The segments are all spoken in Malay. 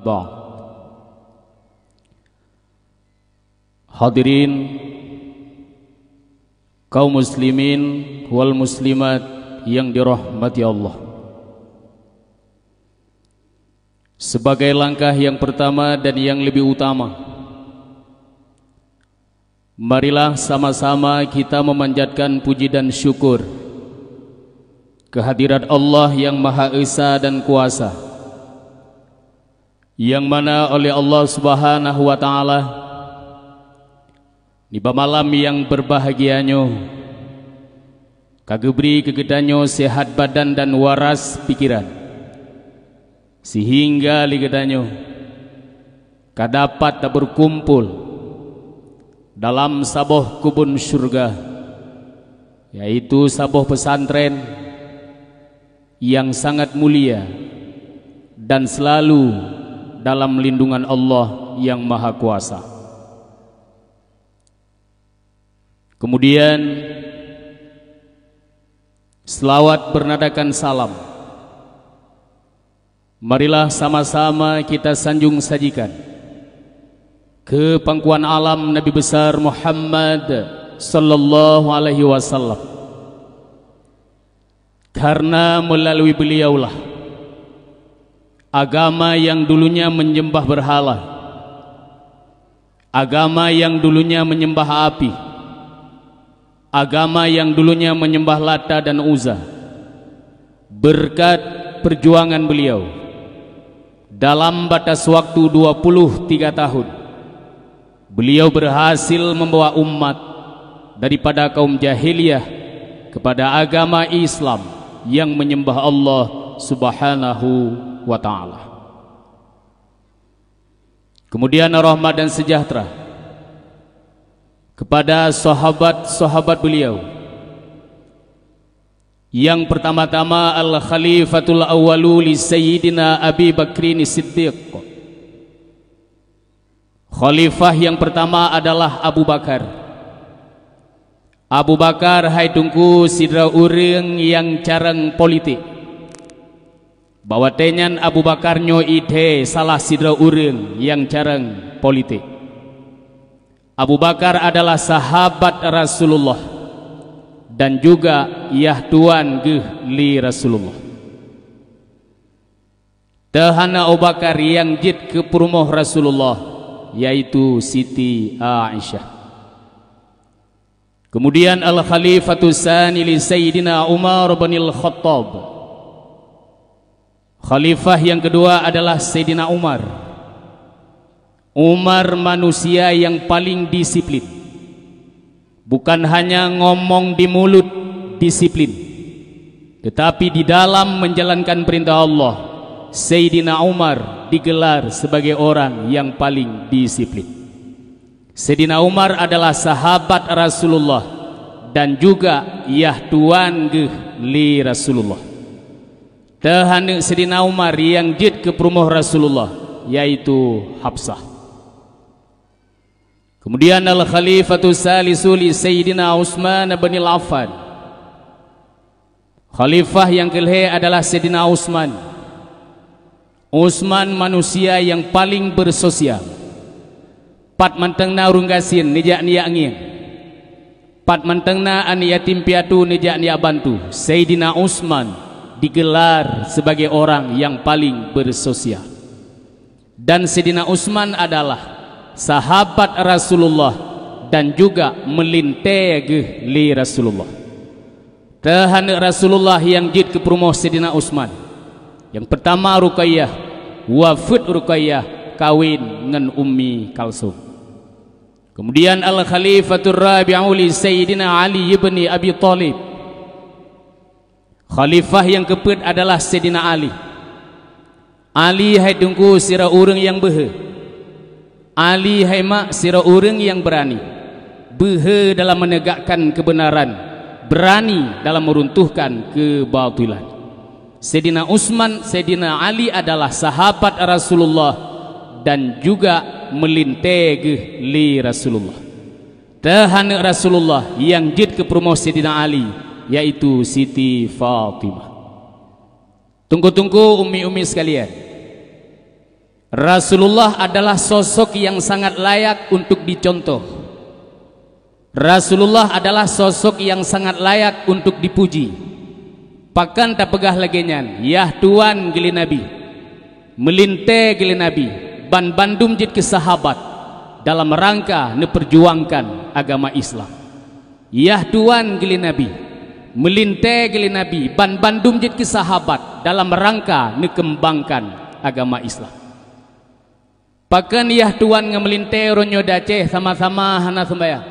Ba'd. Hadirin kaum muslimin wal muslimat yang dirahmati Allah, sebagai langkah yang pertama dan yang lebih utama, marilah sama-sama kita memanjatkan puji dan syukur kehadirat Allah yang Maha Esa dan Kuasa, yang mana oleh Allah Subhanahu wa Ta'ala di malam yang berbahagianyo kagebri kegedanyo sehat badan dan waras pikiran, sehingga ligedanyo kadapat berkumpul dalam saboh kubun surga, yaitu saboh pesantren yang sangat mulia dan selalu dalam lindungan Allah yang Maha Kuasa. Kemudian selawat bernadakan salam, marilah sama-sama kita sanjung sajikan ke pangkuan alam Nabi besar Muhammad sallallahu alaihi wasallam, karena melalui beliaulah agama yang dulunya menyembah berhala, agama yang dulunya menyembah api, agama yang dulunya menyembah Lata dan Uzza, berkat perjuangan beliau dalam batas waktu 23 tahun, beliau berhasil membawa umat daripada kaum jahiliyah kepada agama Islam yang menyembah Allah Subhanahu wa Ta'ala. Kemudian rahmat dan sejahtera kepada sahabat-sahabat beliau. Yang pertama-tama Al-Khalifatul Awwalu li Sayyidina Abi Bakrin Siddiq. Khalifah yang pertama adalah Abu Bakar. Abu Bakar hai tungku sidra urang yang carang politik, bahwa tenyan Abu Bakar nyo ide salah sidra urang yang carang politik. Abu Bakar adalah sahabat Rasulullah dan juga yahtuan li Rasulullah. Tahana Abu Bakar yang jid ke perumoh Rasulullah, yaitu Siti Aisyah. Kemudian Al-Khalifatus Tsani li Sayyidina Umar bin Al-Khattab. Khalifah yang kedua adalah Sayyidina Umar. Umar manusia yang paling disiplin, bukan hanya ngomong di mulut disiplin, tetapi di dalam menjalankan perintah Allah, Sayyidina Umar digelar sebagai orang yang paling disiplin. Sayyidina Umar adalah sahabat Rasulullah dan juga yahtuan li Rasulullah. Tahane Sayyidina Umar yang jid ke perumoh Rasulullah, yaitu Hafsah. Kemudian Al-Khalifatus Salisu li Sayyidina Utsman bin Affan. Khalifah yang kelih adalah Sayyidina Utsman. Utsman manusia yang paling bersosial. Pat mantengna urunggasin nijak niak ngien. Pat mantengna an yatim piatu nijak niak bantu. Sayyidina Utsman digelar sebagai orang yang paling bersosial. Dan Sayyidina Utsman adalah sahabat Rasulullah dan juga melinteh li Rasulullah. Tahan Rasulullah yang jid ke perumoh Sayyidina Utsman. Yang pertama Ruqayyah, wafud Ruqayyah kawin dengan Ummi Kalsum. Kemudian Al-Khalifatur Rabi'u li Sayyidina Ali ibn Abi Thalib. Khalifah yang keempat adalah Sayyidina Ali. Ali hai tunggu sira urang yang behe. Ali hai mak sira urang yang berani. Behe dalam menegakkan kebenaran, berani dalam meruntuhkan kebatilan. Sayyidina Utsman, Sayyidina Ali adalah sahabat Rasulullah dan juga melinteh li Rasulullah. Tahan Rasulullah yang jid ke perumoh Sayyidina Ali, yaitu Siti Fatimah. Tunggu-tunggu umi-umi sekalian, Rasulullah adalah sosok yang sangat layak untuk dicontoh. Rasulullah adalah sosok yang sangat layak untuk dipuji. Pakan tak pegah lagenyan, yah tuan gili Nabi, melinte gili Nabi, ban bandum jid ke sahabat dalam rangka neperjuangkan agama Islam. Yah tuan gili Nabi, melinte gili Nabi, ban bandum jid ke sahabat dalam rangka nekembangkan agama Islam. Pakan yah tuan ngemelinte ronyo daceh sama-sama hana sembayang.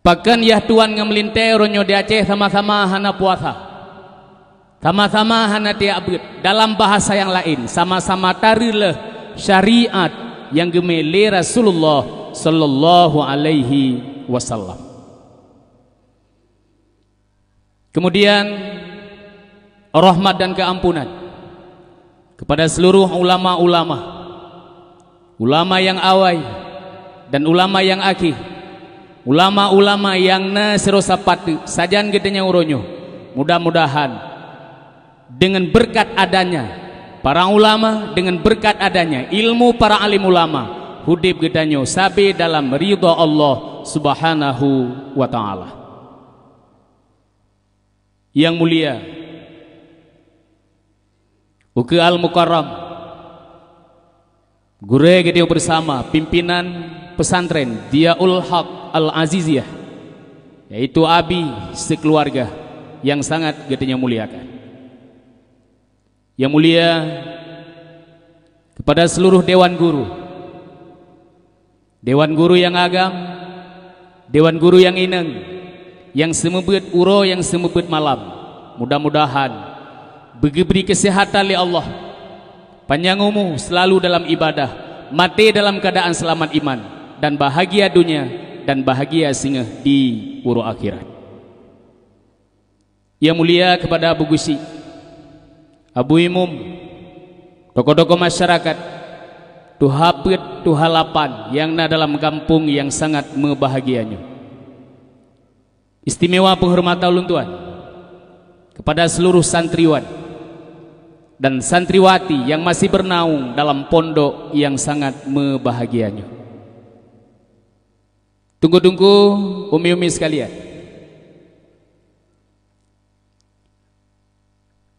Pakan yah tuan ngemelinte ronyo daceh sama-sama hana puasa. Sama-sama hana tiabut. Dalam bahasa yang lain, sama-sama tarilah syariat yang gemele Rasulullah sallallahu alaihi wasallam. Kemudian rahmat dan keampunan kepada seluruh ulama-ulama, ulama yang awai dan ulama yang akhir, ulama-ulama yang nasirosapatu sajan gedenya uronyo. Mudah-mudahan dengan berkat adanya para ulama, dengan berkat adanya ilmu para alim ulama, hudib gedanyo sabe dalam ridha Allah subhanahu wa ta'ala. Yang mulia Uke Al-Mukarram gure gede bersama pimpinan pesantren Diaul Haq Al-Aziziyah, yaitu abi sekeluarga yang sangat gedenya muliakan. Yang mulia kepada seluruh dewan guru yang agam, dewan guru yang ineng, yang semebut uro, yang semebut malam. Mudah-mudahan beri kesehatan oleh Allah, panjang umur selalu dalam ibadah, mati dalam keadaan selamat iman, dan bahagia dunia dan bahagia singgah di uro akhirat. Yang mulia kepada Abu Gusi, Abu Imum, tokoh-tokoh masyarakat, tuhapet tuhalapan yang na dalam kampung yang sangat membahagianya. Istimewa penghormatan ulun tuan kepada seluruh santriwan dan santriwati yang masih bernaung dalam pondok yang sangat membahagianya. Tunggu-tunggu umi-umi sekalian,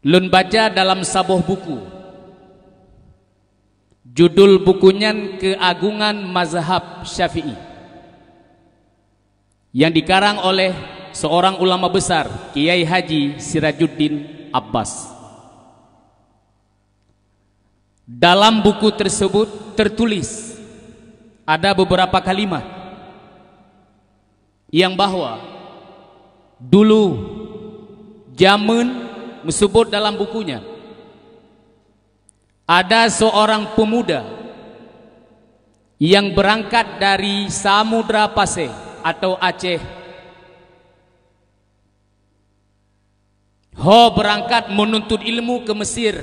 lun baca dalam sabuh buku, judul bukunya Keagungan Mazhab Syafi'i, yang dikarang oleh seorang ulama besar, Kiai Haji Sirajuddin Abbas. Dalam buku tersebut tertulis ada beberapa kalimat yang bahwa dulu zaman disebut dalam bukunya, ada seorang pemuda yang berangkat dari Samudra Pasir atau Aceh. Berangkat menuntut ilmu ke Mesir.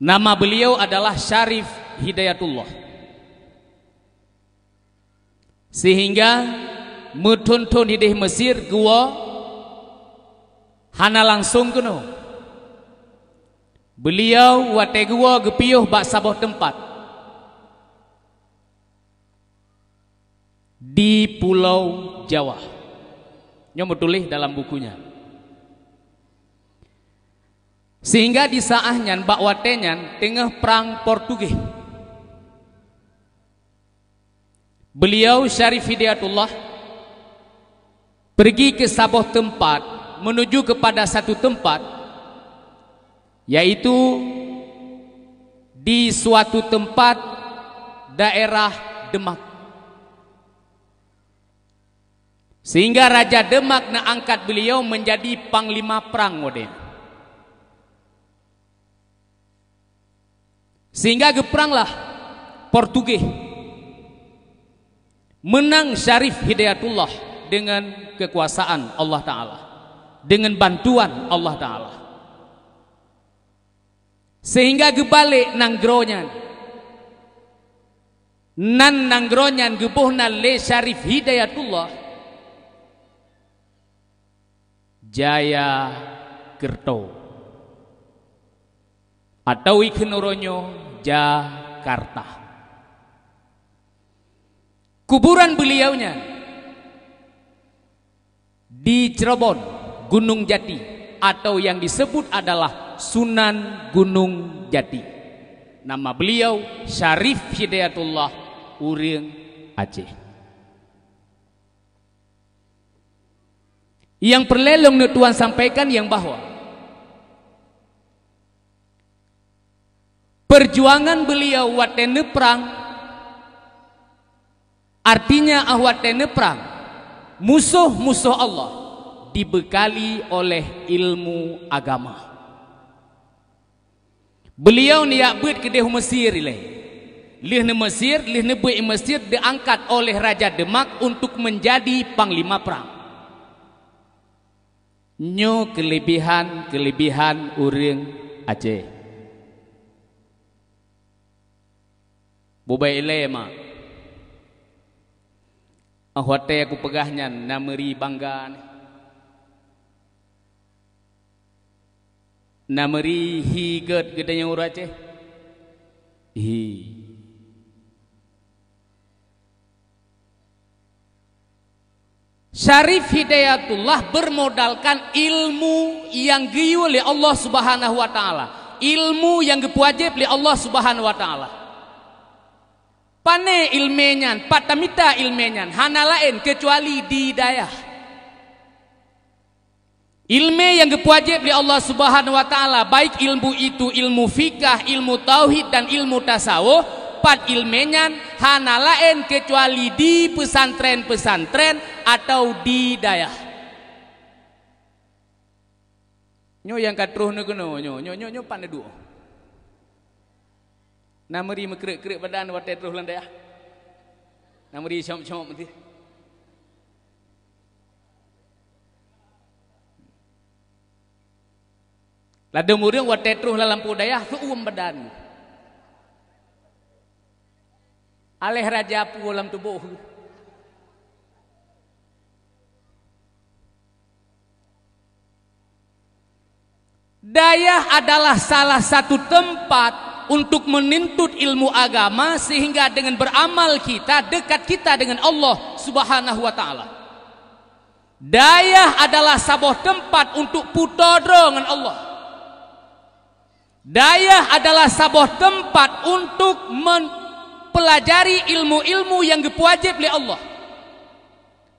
Nama beliau adalah Syarif Hidayatullah. Sehingga metuntun di Mesir gua hana langsung kuno. Beliau wate gua gepiuh bak sabuh tempat di Pulau Jawa. Nyomo tulis dalam bukunya. Sehingga di saahnya bak watenyan tengah perang Portugis. Beliau Syarif Hidayatullah pergi ke sabuh tempat, menuju kepada satu tempat, yaitu di suatu tempat daerah Demak. Sehingga Raja Demak nak angkat beliau menjadi panglima perang modern. Sehingga geperanglah Portugis, menang Syarif Hidayatullah dengan kekuasaan Allah Ta'ala, dengan bantuan Allah Ta'ala. Sehingga gebalik nanggronyan, nan nanggronyan gebuhna le Syarif Hidayatullah Jaya Gerto. atau ikan Uronyo Jakarta. Kuburan beliaunya di Cirebon, Gunung Jati, atau yang disebut adalah Sunan Gunung Jati. Nama beliau Syarif Hidayatullah Urang Aceh. Yang perlelong Tuan sampaikan yang bahwa perjuangan beliau watene perang, artinya awatene perang, musuh-musuh Allah dibekali oleh ilmu agama. Beliau niat buat ke Mesir lih Mesir diangkat oleh Raja Demak untuk menjadi panglima perang. Nyo kelebihan urang Aceh. Bobai lema. Ahwate aku pegahnya nameri bangga. Nameri higet gedenya urang Aceh. Hi. Syarif Hidayatullah bermodalkan ilmu yang giyu oleh Allah Subhanahu wa taala, ilmu yang gewajib oleh Allah Subhanahu wa taala. Pane ilmenyan, patamita ilmenyan, hana lain kecuali di daya. Ilmu yang gewajib oleh Allah Subhanahu wa taala, baik ilmu itu ilmu fikah, ilmu tauhid dan ilmu tasawuf, pat ilmenyan hana lain kecuali di pesantren-pesantren atau di daya. Nyo yang katruh negono nyo pandai duo. Nameri mekrek-krek badan wate terus lan daya. Nameri syom-syom mesti. Lada murang wate terus la lampu daya suum badan. Aleh raja pu dalam tubuh. Dayah adalah salah satu tempat untuk menuntut ilmu agama sehingga dengan beramal kita dekat kita dengan Allah Subhanahu wa taala. Dayah adalah sebuah tempat untuk putodro dengan Allah. Dayah adalah sebuah tempat untuk pelajari ilmu-ilmu yang gewajib oleh Allah.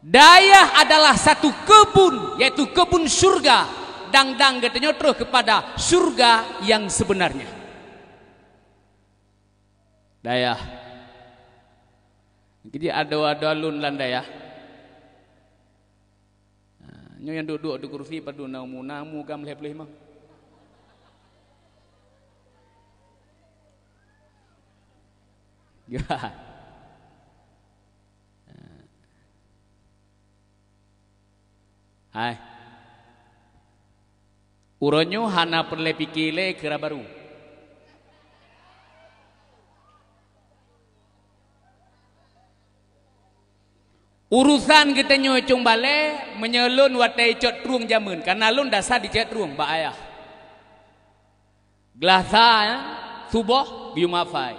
Dayah adalah satu kebun, yaitu kebun surga. Dang-dang katanya terus kepada surga yang sebenarnya. Dayah. Jadi ada alun lan dayah. Nyo yang duduk di kursi padu namu kam leh-leh mah. Hai. Uronyo hana perle pikile kera baru. Urusan kita nyocong bale menyelun watai cot truang jamun karena lun dasar di cot truang ba ayah. Glasa ya, subuh biu mafai.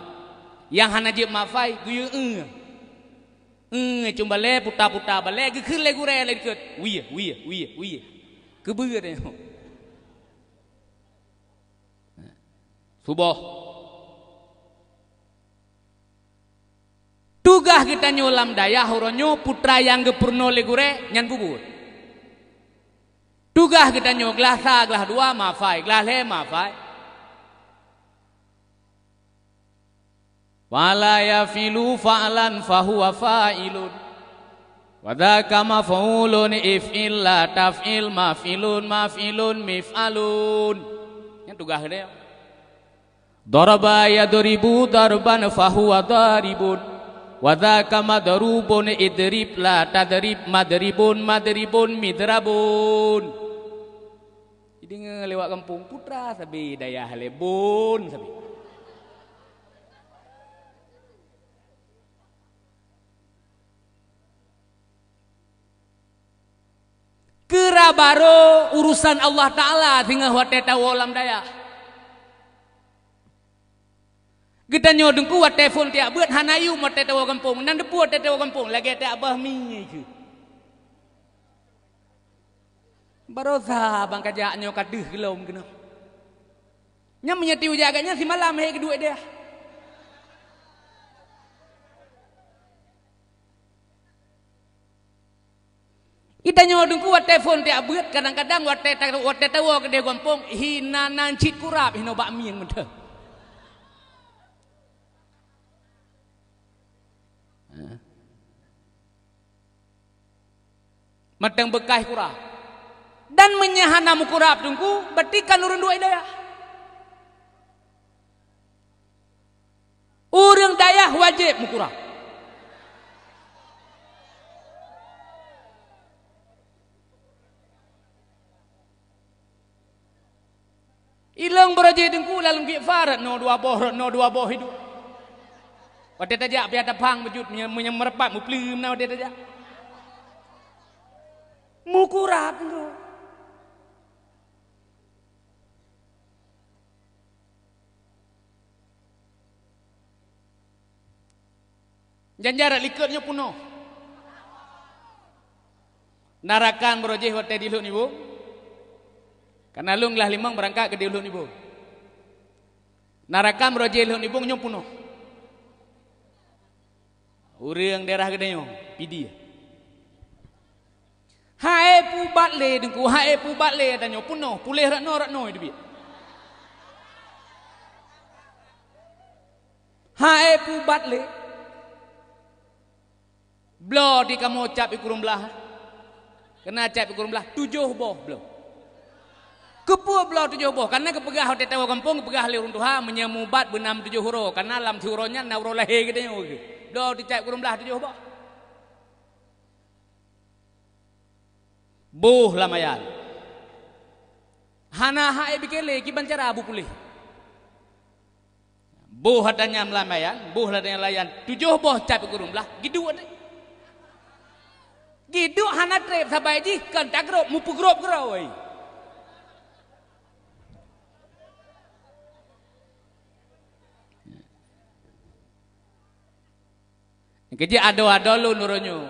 Yang hana je mafai guyu cuma le puta bale ge khun le gure le ket wiya kebeur deh. Subuh tugah kita nyolam daya huronyo putra yang gepurno le gure nyan bubur. Tugah kita nyo glasa glah dua mafai glah le mafai. Wala yafilu fa'lan fahuwa fa'ilun wa dzaka maf'ulun if'il la taf'il maf'ilun mif'alun. Yang tugah dia. Daraba yadribu darban fahuwa daribun wa dzaka madrubun idrib la tadrib madribun midrabun. Jadi ngelewat kampung putra sabi daya halebun sabi. Kerabaro urusan Allah Ta'ala tinggal wate tawalam daya. Gedanyo dengku wat telefon tiak beut hanayu mot tetewa kampung nan deput tetewa kampung lagi tiak bah mi ke. Barosa bang kajaknya kadeh gelom kena. Nya menyetiu jaganya si malam he kedua dia. Itanyo dengku wat telefon tiak beut kadang-kadang wat tetewa ke dia kampung hinanan cit kurap hino bakmi yang menteh. Matang bekah kurap dan menyahana mukurap dengku betikan urun dua daya urang daya wajib mukurap ilang beraje dengku lalu gifarat no dua boh hidup wadai tajak biar tapang bejut menyemerpat muplum na wadai tajak mukurap tu. Janjara likutnya puno. Narakan berojeh hotel di Lun Ibu. Karena lung lah limang berangkat ke di Lun Ibu. Narakan berojeh Lun Ibu nyom puno. Urang daerah gedenya pidi. Hai pu batle dengku hai pu batle danyo puno pulih rakno itu bi. Hai pu batle blo di kamu cap ikurum belah. Kena cap ikurum belah 7 boh blo. Kepu blo 7 boh karena kepegah hotel tewa kampung kepegah le urun Tuhan menyemubat benam 7 huro karena lam huronya na huro lahe gedenya oke. Do di cap ikurum belah 7 boh. Boh lamayan. Hana hae bikele ki bancara abu pulih. Boh hadanya melamayan, boh hadanya layan. 7 boh cap ikurum belah gidu ade. Gidu hana trep sabai ji kan tagrop mupu grop groi. Keji ado-ado lu nuronyo.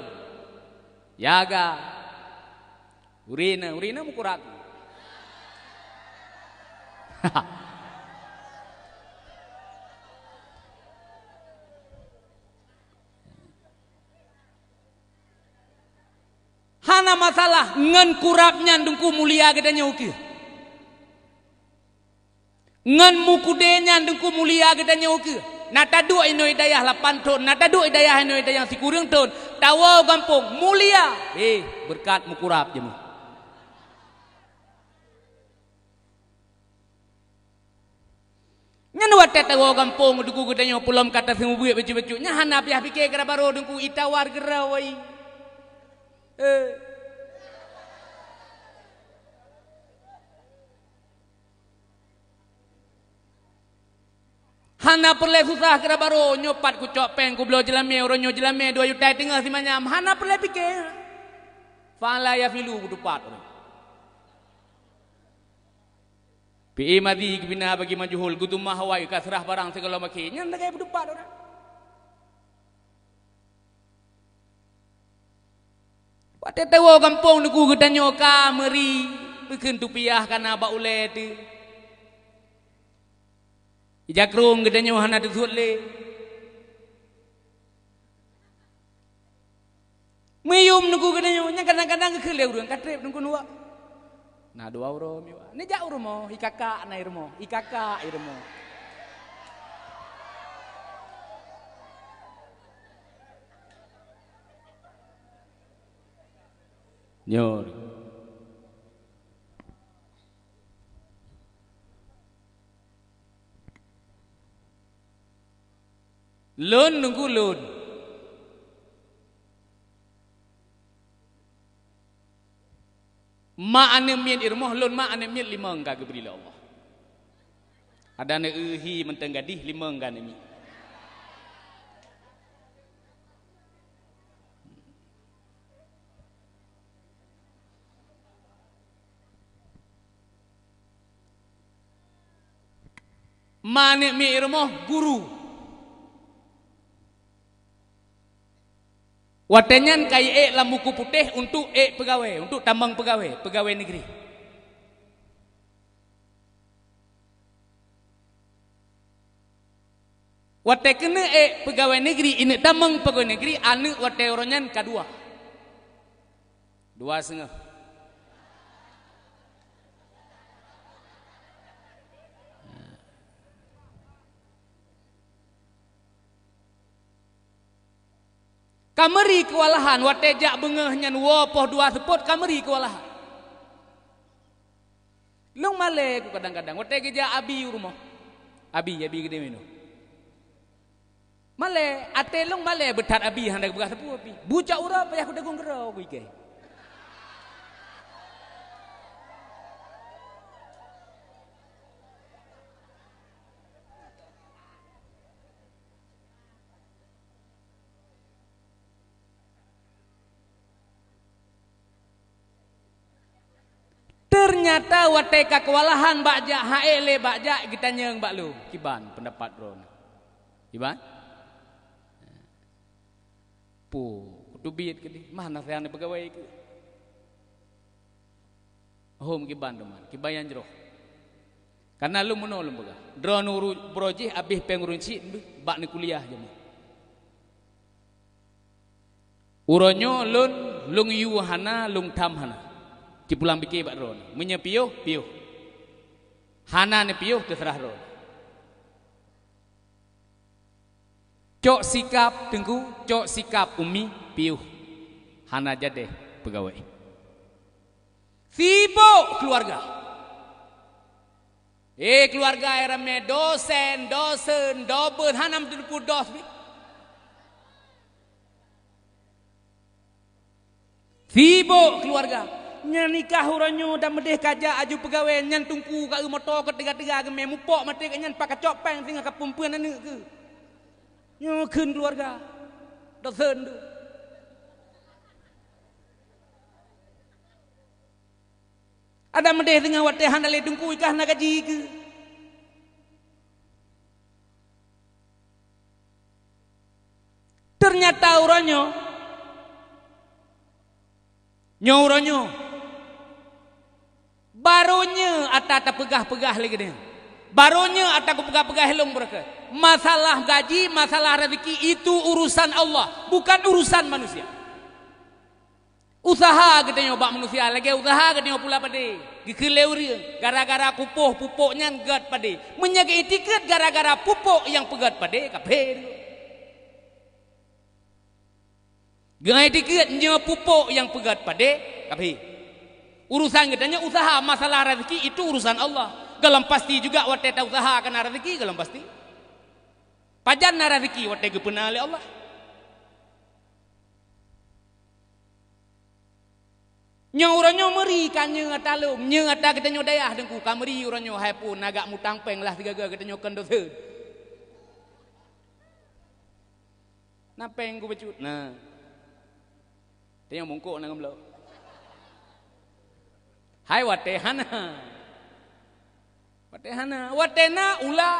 Yaga. Urina mukurat. Hana masalah ngan kurapnya dengku mulia gedanya uki. Ngan mukudenya dengku mulia gedanya uki. Nata dua ino idayah 8 ton, nata dua idayah ino idayah si kurang ton. Tawa kampung mulia. Berkat mukurap je mu. Nyan wat tawa kampung dengku gedanya pulam kata semu buik becu-becu. Nya hana piah pikir kera baro dengku itawar gerawai. Hana perle susah kira baro nyopat ku cok peng ku belo jelame oronyo jelame 2 yutai tinggal si manyam hana perle pikir fala ya filu dupat pi madi kibina bagi majuhul gudumah hawai kasrah barang segala maki nyan dagai dupat ora wate tawo kampung nuku gedanyo kameri bikin tupiah kana ba ule tu Ijakrung gedanya hana disutle. Miyum nuku gedanya nya kadang-kadang keuleu urang katrep nungku nuwa. Nah 2 euro miwa. Ni ja urmo ikaka na irmo, ikaka irmo. Nyor. Lun nunggu lun. Ma ane mien irmoh lun ma ane mien 5 ka geberi Allah. Ada ne euhi menteng gadih 5 ka nemi. Ma ane mien irmoh guru. Watenyan kai lam buku putih untuk pegawai, untuk tambang pegawai negeri. Wate kena pegawai negeri ini tambang pegawai negeri anu wate oronyan kedua. 2,5. Kameri kewalahan wate jak bengeh nyan wo poh 2 seput kameri kewalahan. Long male ku kadang-kadang wate geja abi rumah. Abi gede meno. Male ate long male betat abi handak begas sepu abi. Bucak ura payah ku dagung gerau ku ike. Ternyata wateka kewalahan bakja haele bakja kita nyeng bak lu kiban pendapat ron. Kiban? Pu, dubit ke mana saya pegawai ke. Hom kiban teman, kibayan jero. Karena lu mono lu bega. Drone brojih abih pengurunci bak ni kuliah je. Uronyo lung yu hana lung tam hana. Cipulang bikir bak ron, menyepiuh piuh, hana ne piuh terserah ron. Cok sikap tengku, cok sikap umi piuh, hana jadeh pegawai. Sibuk keluarga, keluarga erame dosen, dober, hanam tengku dos bi. Sibuk keluarga. Nyan nikah uranyo dan medeh kaja aju pegawai nyan tungku ka motor ketiga-tiga game mupok mati ka nyan pakai copeng tinggal ka pempuan anu ke. Nyo keun keluarga. Dosen tu. Ada medeh tengah wate handale tungku ikah na gaji ke. Ternyata uranyo uranyo barunya ata pegah-pegah lagi dia. Barunya ata pegah-pegah helong mereka. Masalah gaji, masalah rezeki itu urusan Allah, bukan urusan manusia. Usaha kita nyoba manusia lagi usaha kita nyoba pula pade. Gikeleuri gara-gara kupuh pupuknya gat pade. Menjaga etiket gara-gara pupuk yang pegat pade kapel. Gara etiket nya pupuk yang pegat pade kapel. Urusan katanya usaha masalah rezeki itu urusan Allah. Galam pasti juga wate ta usaha kana rezeki galam pasti. Pajan na rezeki wate gepena oleh Allah. Nya uranyo meri kanye ngatalum, nya ngata kita nyo dayah dengku kameri uranyo hai pun agak mutang peng lah tiga-tiga kita nyo kan dosa. Napeng ku becut. Nah. Tengok mungkuk nang belok. Hai watehana, watena ula.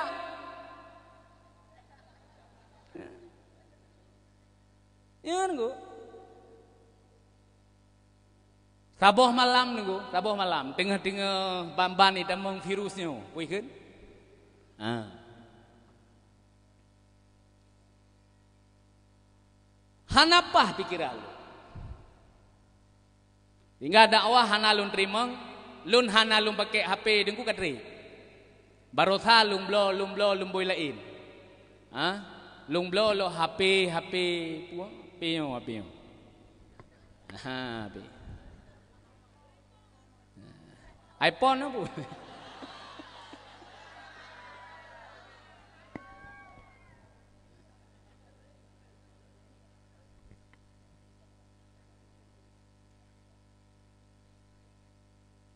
Ya nunggu. Saboh malam nunggu, saboh malam. Tengah-tengah bamban itu meng virusnya, wih kan? Hanapah pikiran lu? Hingga dakwah hana lun terima, lun hana lun pakai HP dengku katri. Barotha lun boy lain. Lun blo lo HP puang pion. HP. iPhone apa?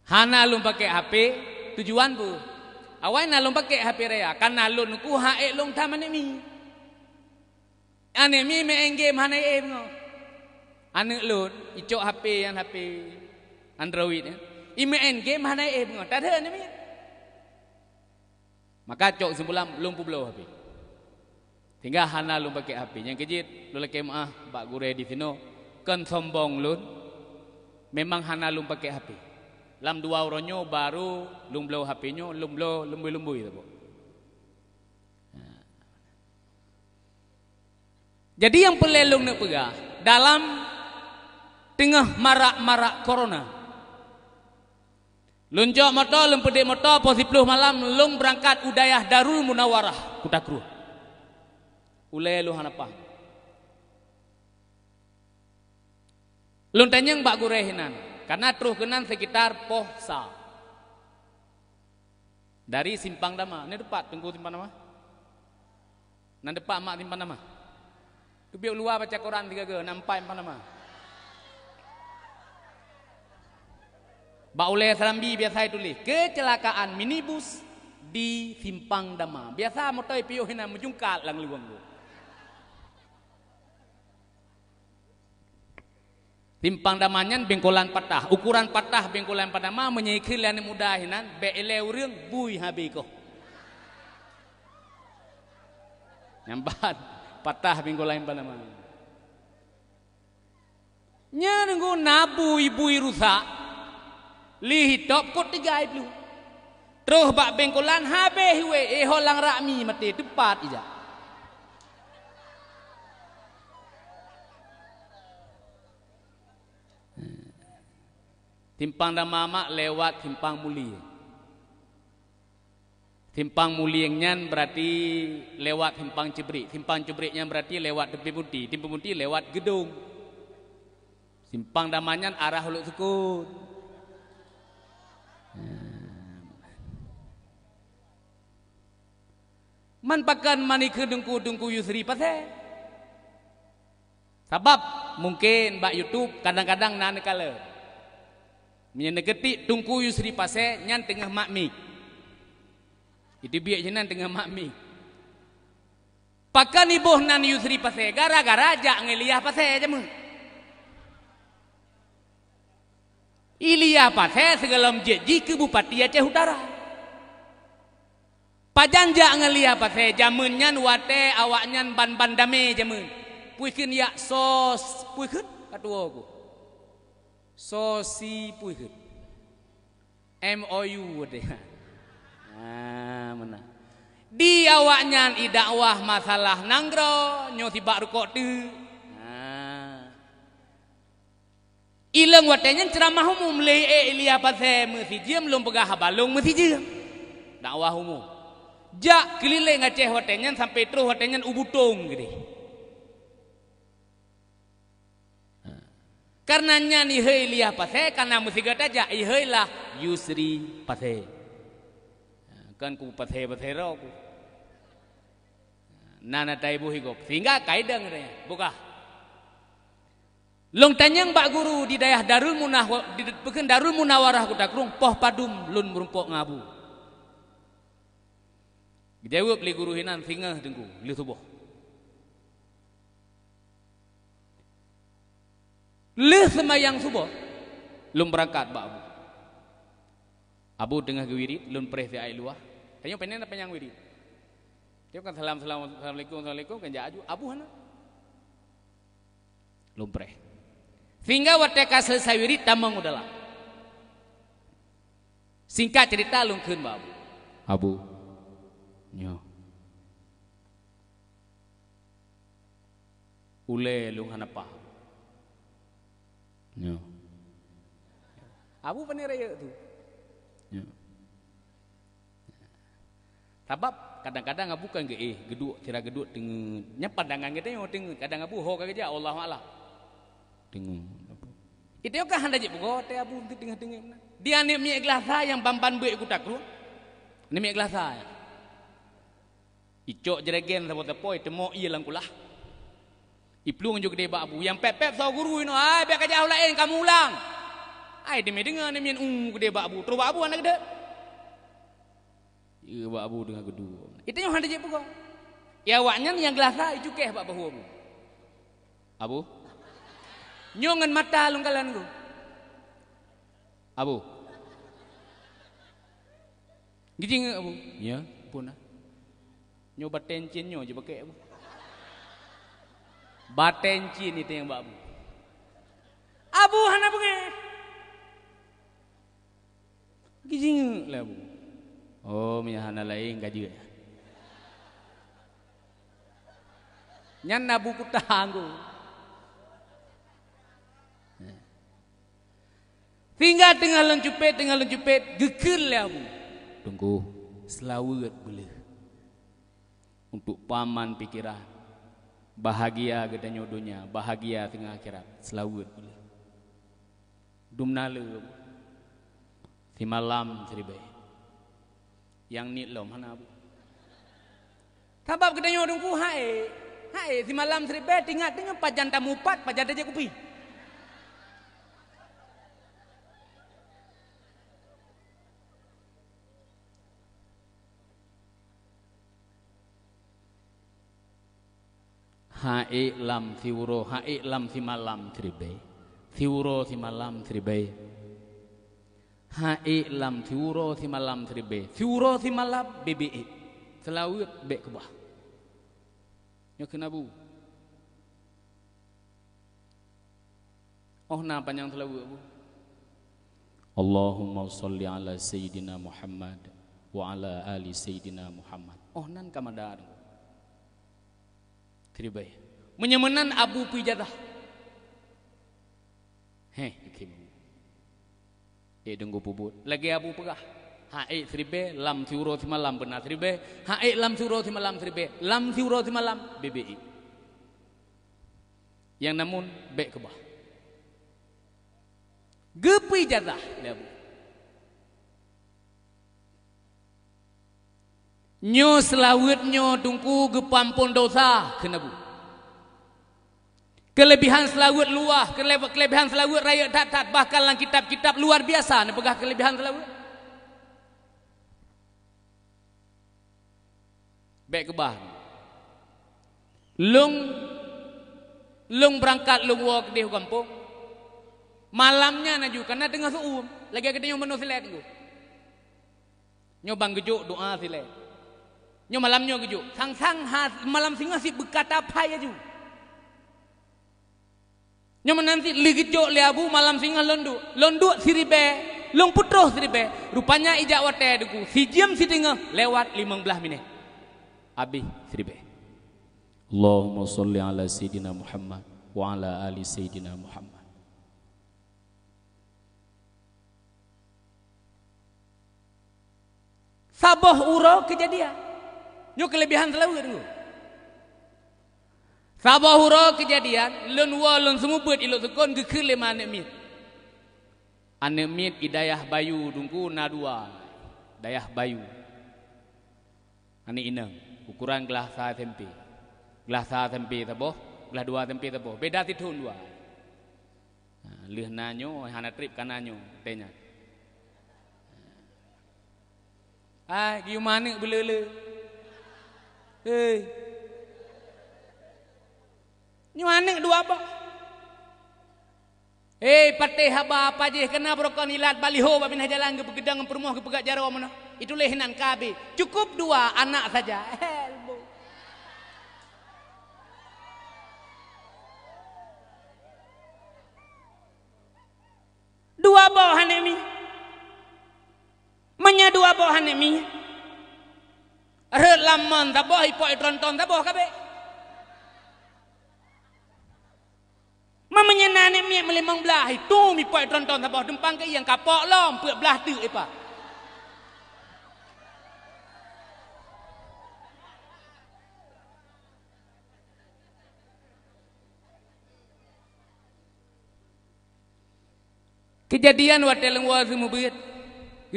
Hana lum pakai HP tujuan bu. Awai nalum pakai HP raya kan nalun ku hae long taman mi. Ane mi main game hana ngo. Ane lun icok HP yang HP Android ya. I main game hana ngo. Tak ada mi. Maka cok sembulam lum publo HP. Tinggal hana lu pakai HP yang kejit lu laki maah bak gure di sino kan sombong lun memang hana lu pakai HP lam dua oronyo baru lum blow HP nyo lum blow lumbui tu. Jadi yang pelelung nak pegah dalam tengah marak-marak corona. Lunjok motor, lum pedek motor, pos 10 malam, lum berangkat udayah Darul Munawarah, Kutakru. Ulai lu hanapa. Lun tanyang bak gurehinan, karena terus kenan sekitar Pohsa. Dari Simpang Dama, ini depan tunggu Simpang Dama. Nan depan mak Simpang Dama. Tu biar luar baca Quran 3 ke, nampai Simpang Dama. Bak ulai Serambi biasa tulis kecelakaan minibus di Simpang Dama. Biasa motor piuh hina menjungkat lang luang tu. Simpang Damanyan bengkolan patah, ukuran patah bengkolan patah ma menyikil yang mudah hinan beeleu reung bui habi ko. Nyambat patah bengkolan patah ma. Nya nunggu nabu ibui rusak. Li hitop kot 3 iblu. Terus bak bengkolan habis we holang rakmi mati tepat ija. Simpang Dama lewat Simpang Muli. Simpang Muli yang berarti lewat Simpang Cebrik. Simpang Cebriknya berarti lewat Tepi Putih. Tepi Putih lewat Gedung. Simpang Damanyan arah Huluk Sukut. Man pakan mani ke dengku Yusri pasal. Sebab mungkin bak YouTube kadang-kadang nan kala. Menyenegetik tungku Yusri pasal nyan tengah makmik. Itu biak jenan tengah makmik. Pakan ibuh nan Yusri pasal gara-gara jak ngeliyah pasal je mu. Iliyah pasal segala menjeji ke Bupati Aceh Utara. Pajanjak ngeliyah pasal jamun nyan wate awak nyan ban-ban dame jamun. Puikin yak sos puikin katua aku. Sosi puikin. MOU deh. Nah, mana? Di awak nyan idakwah masalah nanggro nyo tibak rukok tu. Ilang watenya ceramah umum le Iliyah pasal mesti jam belum pegah balung mesti jam. Dakwah umum. Jak keliling Aceh watenya sampai terus watenya ubutung gede. Karena ni Iliyah pasal karena mesti kata jak lah Yusri pasal. Kan ku pasal ro ku. Nana taibu higop sehingga kaidang dia buka. Long tanyang bak guru di daerah Darul Munawarah Kudakrung poh padum lun merumpok ngabu. Jawab li guru hinan singah dengku li subuh. Li semayang subuh lun berangkat bak abu. Abu tengah gewirit lun perih si air luah. Tanya penen apa yang wirit. Dia kan assalamualaikum kan jaju abu hana. Lun perih. Sehingga wateka selesai wirid tamang udahlah. Singkat cerita lungkeun ba Abu. Abu. Nyo. Ule lung hanapa. Nyo. Abu paniraya tu. Nyo. Sebab kadang-kadang Abu kan geduk tira geduk tengah nya pandangan kita yang tengah kadang Abu ho kagak Allah Taala. Tengok. Itu kan hendak je bugo teh Abu tengah-tengah. Dia ni mi glasa yang bamban buik kutak lu. Ni mi glasa. Icok jeregen sabo tepoi temo ieu lang kulah. Iplung jo gede ba Abu yang pep-pep so guru ino ai biar kajau lain kamu ulang. Ai demi dengar ni mien gede ba Abu. Terus ba Abu anak gede. Ieu ba Abu dengan gedua. Itu yang hendak je bugo. Ya awaknya yang glasa icukeh ba bahu Abu. Abu nyongan mata lungkalan ku. Abu. Gijing Abu. Ya, puna. Nyoba tencin nyo je pakai Abu. Batenci ni teng babu. Abu hana bunge. Gijing lah bu. Oh mi hana lain gaji. Nyan nabu kutanggu. Tinggal tengah lencupet gekil lah bu. Tunggu selawat boleh. Untuk paman pikiran. Bahagia gedanya dunia, bahagia tengah akhirat. Selawat boleh. Dumnala di malam seribai. Yang ni lom hana bu. Tabab gedanya dungku hai di malam seribai tinggal pajan tamupat pajan aja kupi. Hae lam thiuro hae lam si malam tribe thiuro si malam tribe hae lam thiuro si malam tribe thiuro si malam bebe selawat bek ke bawah nyo kena bu oh na panjang selawat bu Allahumma sholli ala sayyidina Muhammad wa ala ali sayyidina Muhammad oh nan kamadar Tribai. Menyemenan Abu Pijadah. Kim. Denggu pubut. Lagi Abu pegah. Tribai lam thiuro si malam benar tribai. Lam thiuro si malam tribai. Lam thiuro si malam BBI. Yang namun baik ke bawah. Gepijadah dia Abu. Nyo selawat nyo tungku gepampun dosa kena bu. Kelebihan selawat luah, kelebihan selawat raya tat bahkan dalam kitab-kitab luar biasa ni pegah kelebihan selawat. Baik ke bah. Lung berangkat lung walk di kampung. Malamnya naju karena tengah suum lagi kita nyo menu silet tu. Nyo bang gejuk doa silet. Nyo malamnya keju. Sang malam singa si berkata apa ya ju. Nyo menanti ligejo le abu malam singa londu siribe long putro siribe rupanya ijak wate duku si jam si tengah lewat 15 minit. Abi siribe. Allahumma sholli ala sayyidina Muhammad wa ala ali sayyidina Muhammad. Sabah uro kejadian. Nyo kelebihan selawat tu. Sabah hura kejadian, lun semubut ilok sekon gekil lima anak mit. Anak mit idayah bayu dungku nadua. Dayah bayu. Anak inang, ukuran gelas sa tempe. Gelas sa tempe taboh, gelas dua tempe taboh. Beda titun dua. Lih nanyo, hana trip kananyo, tanya. Giu mana belele? Ni mana dua apa? Patih haba apa je kena berokon ilat baliho babin jalan ke begedang perumuh ke pegak jaro mana? Itu lehinan KB. Cukup dua anak saja. Dua bawah hanemi. Menya dua bawah hanemi. Relaman taboh ipoi tronton taboh kabe. Mamanya nane mi melimang belah itu mi poi tronton taboh dempang ke yang kapok lom peuk belah tu ipa. Kejadian watel ngwa semubet.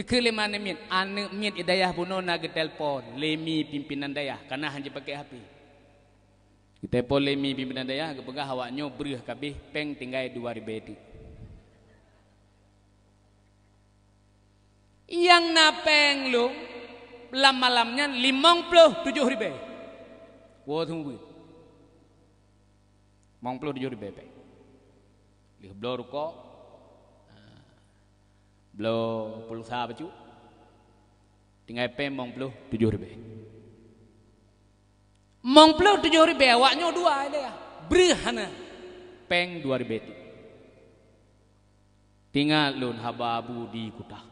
Kelima nemit, anak mit idayah puno nak telpon, lemi pimpinan dayah, karena hanya pakai HP. Kita telpon lemi pimpinan dayah, kepegah awaknya berih kabeh, peng tinggal 2 ribu. Yang napeng lu, malamnya 57 ribu. Wah tunggu, 57 ribu. Lihat blor kok. Belo pulsa apa cu? Tinggal pem 7 ribu. 7 ribu awaknya dua ada ya. berhana peng 2000 tinggal lun hababu di kutah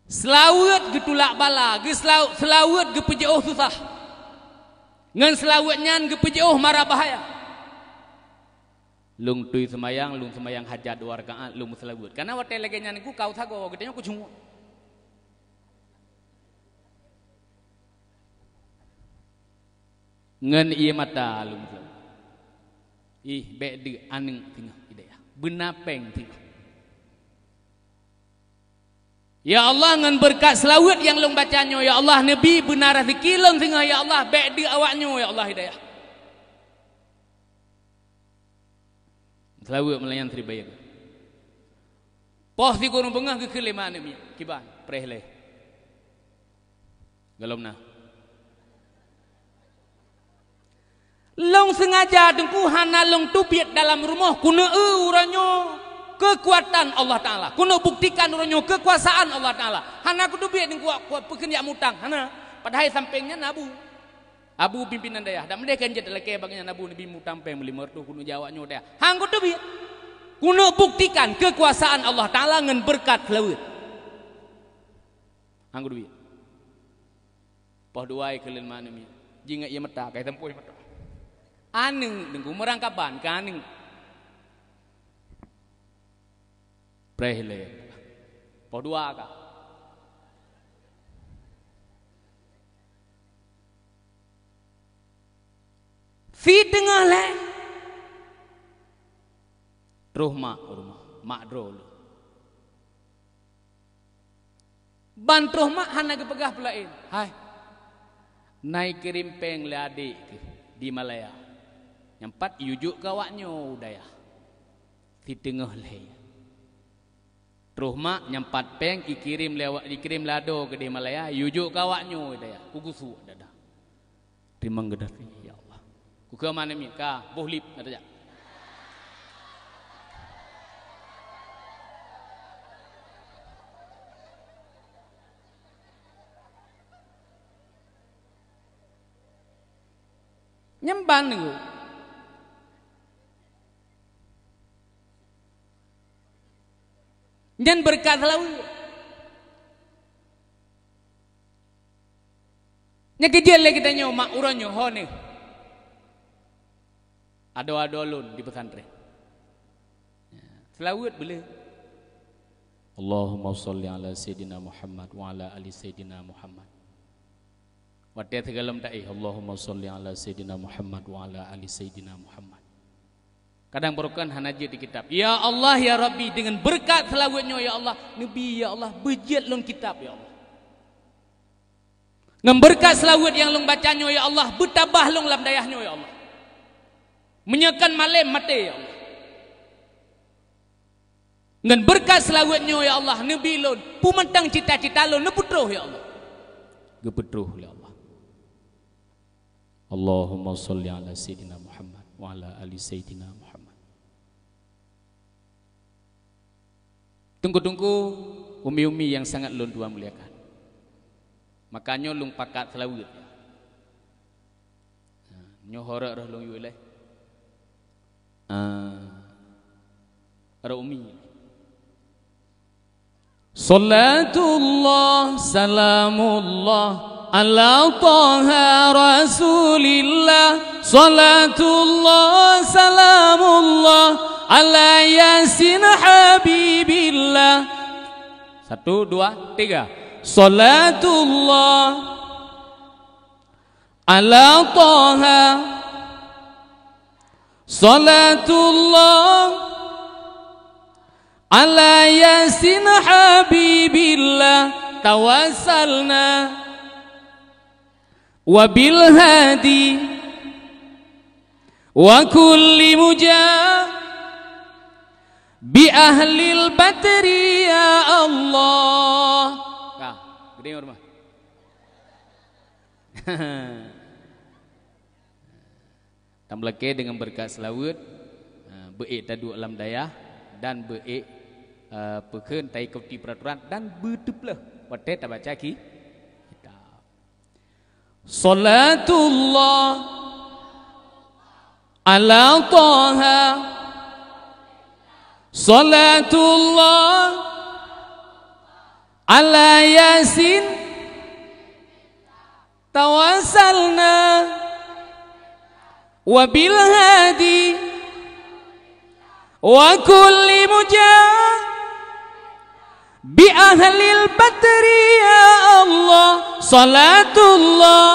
selawat getulak bala ge selawat ge pejauh susah ngan selawatnya ge pejauh marah bahaya lung tui semayang hajat 2 rakaat lung selawat karena wate lagi nyan ku kau sago gedenya ku cungu ngan iya mata lung ih bede aneng tinggal idaya benapeng tinggal ya Allah ngan berkat selawat yang lung bacanya ya Allah nabi benar rezeki lung tinggal ya Allah bede awaknya ya Allah hidayah selawat melayan terbayar poh di gunung bengah ke kelima ni kiban prehle galomna long sengaja dengku hana long tupiat dalam rumah kuna uranyo kekuatan Allah Ta'ala kuna buktikan uranyo kekuasaan Allah Ta'ala hana ku tupiat dengku pekerja mutang hana padahal sampingnya abu pimpinan daya dan mereka kan laki bagian nabu nabi mutang peng beli mertu kuna jawabnya daya hang ku tupiat kuna buktikan kekuasaan Allah Ta'ala ngan berkat laut hang ku tupiat poh duai kelin mana mi jinga ia mata kai tempoh mata aneng dengku merangkapan kaneng prehle po dua ka si tengah le rumah mak drol bantroh mak hana kepegah pelain hai naik kirim peng le adik di Malaya nyampat yujuk kawaknya udaya di tengah leh rumah nyampat peng dikirim lado ke di Malaya yujuk kawaknya udaya kugusu dada terima gedah ya Allah ku ke mana mi ka bohlip ada nyemban nih dan berkat lalu nyakijel lagi kita nyomak uranyo hone ado lun di pesantren selawat boleh Allahumma sholli ala sayyidina Muhammad wa ala ali sayyidina Muhammad wadya tegalam da'i Allahumma sholli ala sayyidina Muhammad wa ala ali sayyidina Muhammad kadang berukan hanaji di kitab ya Allah ya Rabbi dengan berkat selawatnya ya Allah Nabi ya Allah bejit lun kitab ya Allah dengan berkat selawat yang lun bacanya ya Allah bertabah lun lam dayahnya ya Allah menyekan malam mati ya Allah dengan berkat selawatnya ya Allah Nabi lun pumentang cita-cita lun neputruh ya Allah geputruh ya Allah Allahumma sholli ala sayyidina Muhammad wa ala ali sayyidina Muhammad tunggu-tunggu umi-umi yang sangat lun tua muliakan makanya lung pakat selawat nyohorak roh lung yuleh umi salatullah salamullah ala taha rasulillah salatullah salamullah ala yasin habibillah 1, 2, 3 salatullah ala taha salatullah ala yasin habibillah tawassalna wabil hadi wa kulli mujah bi ahlil batri ya Allah kah gede rumah tamlake dengan berkat selawat beik tadu alam dayah dan beik pekeun tai kauti peraturan dan beteplah wate ta baca ki salatullah ala Taha salatullah ala Yasin tawassalna wa bil hadi wa kulli mujah bi ahlil badri ya Allah salatullah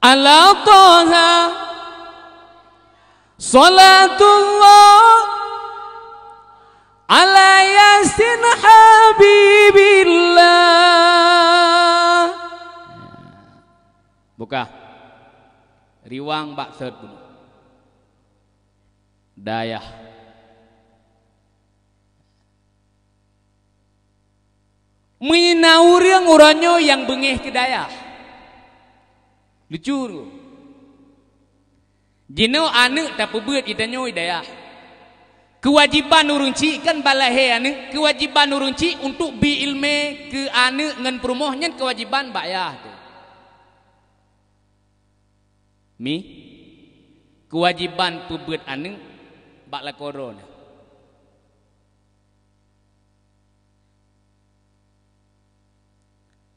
ala Taha salatullah ala Yasin habibillah. Buka riwang bak third dulu dayah minau riang uranyo yang bengih ke dayah lucu tu jino anak tak pebuat itanyo dayah kewajiban urunci kan balahe anak kewajiban urunci untuk bi ilme ke anak ngan perumohnya kewajiban bayah tu mi kewajiban pebuat anak bakla korona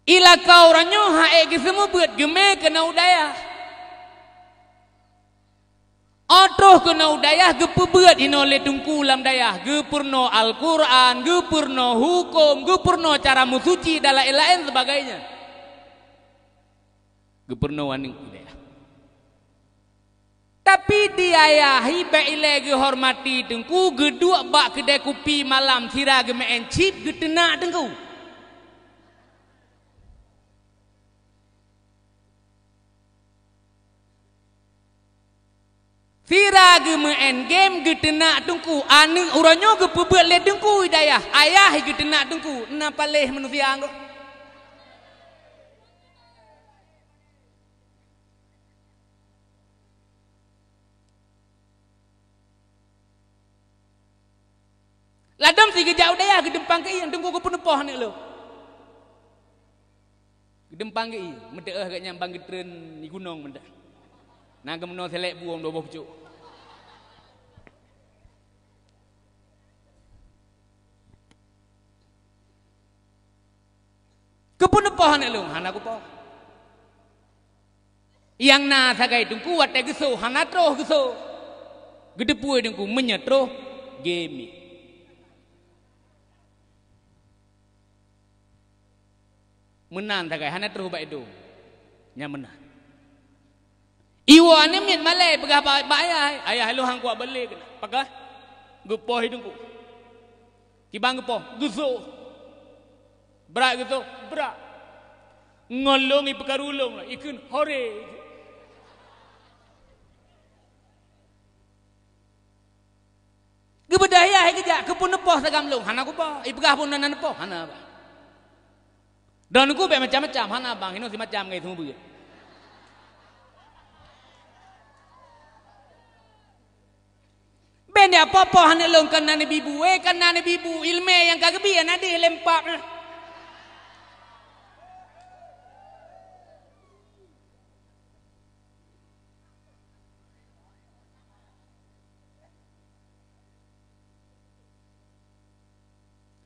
ila kau ranyo hae ke semua buat geme kena udaya otroh kena udaya ge pebuat inole tungku lam dayah ge purno Al-Qur'an ge purno hukum ge purno cara musuci dan lain-lain sebagainya ge purno waning udaya tapi diayahi baile ge hormati tungku ge dua bak kedai kopi malam sira ge me encip ge tenak tungku sira ge main game ge tenak tungku anu uranyo ge pebuat le tungku dayah ayah ge tenak tungku napa leh manusia anggo ladam si ge jauh dayah ge dempang ke yang tungku ge penepoh ni lo ge dempang ke i medeeh ge nyambang ge tren di gunung mendah naga meno selek buang dua pucuk kepun poh nak lu hana ku poh yang na sagai tungku wate geso hana troh geso gede pue tungku menyetroh game menan sagai hana troh ba itu nya menan iwa ni mit malai pegah ba ayah ayah lu hang kuat balik pegah gepoh hidungku kibang gepoh geso berak geso berak ngolong i pekarulung ikun hore gebedaya hai keja kepun nepoh sagamlung hana ku poh i pegah pun nan nepoh hana ba dan ku be macam-macam hana bang ino si macam ngai semua begitu benda apa-apa hanya long kan nani bibu kan nani bibu ilme yang kagak biar nanti lempak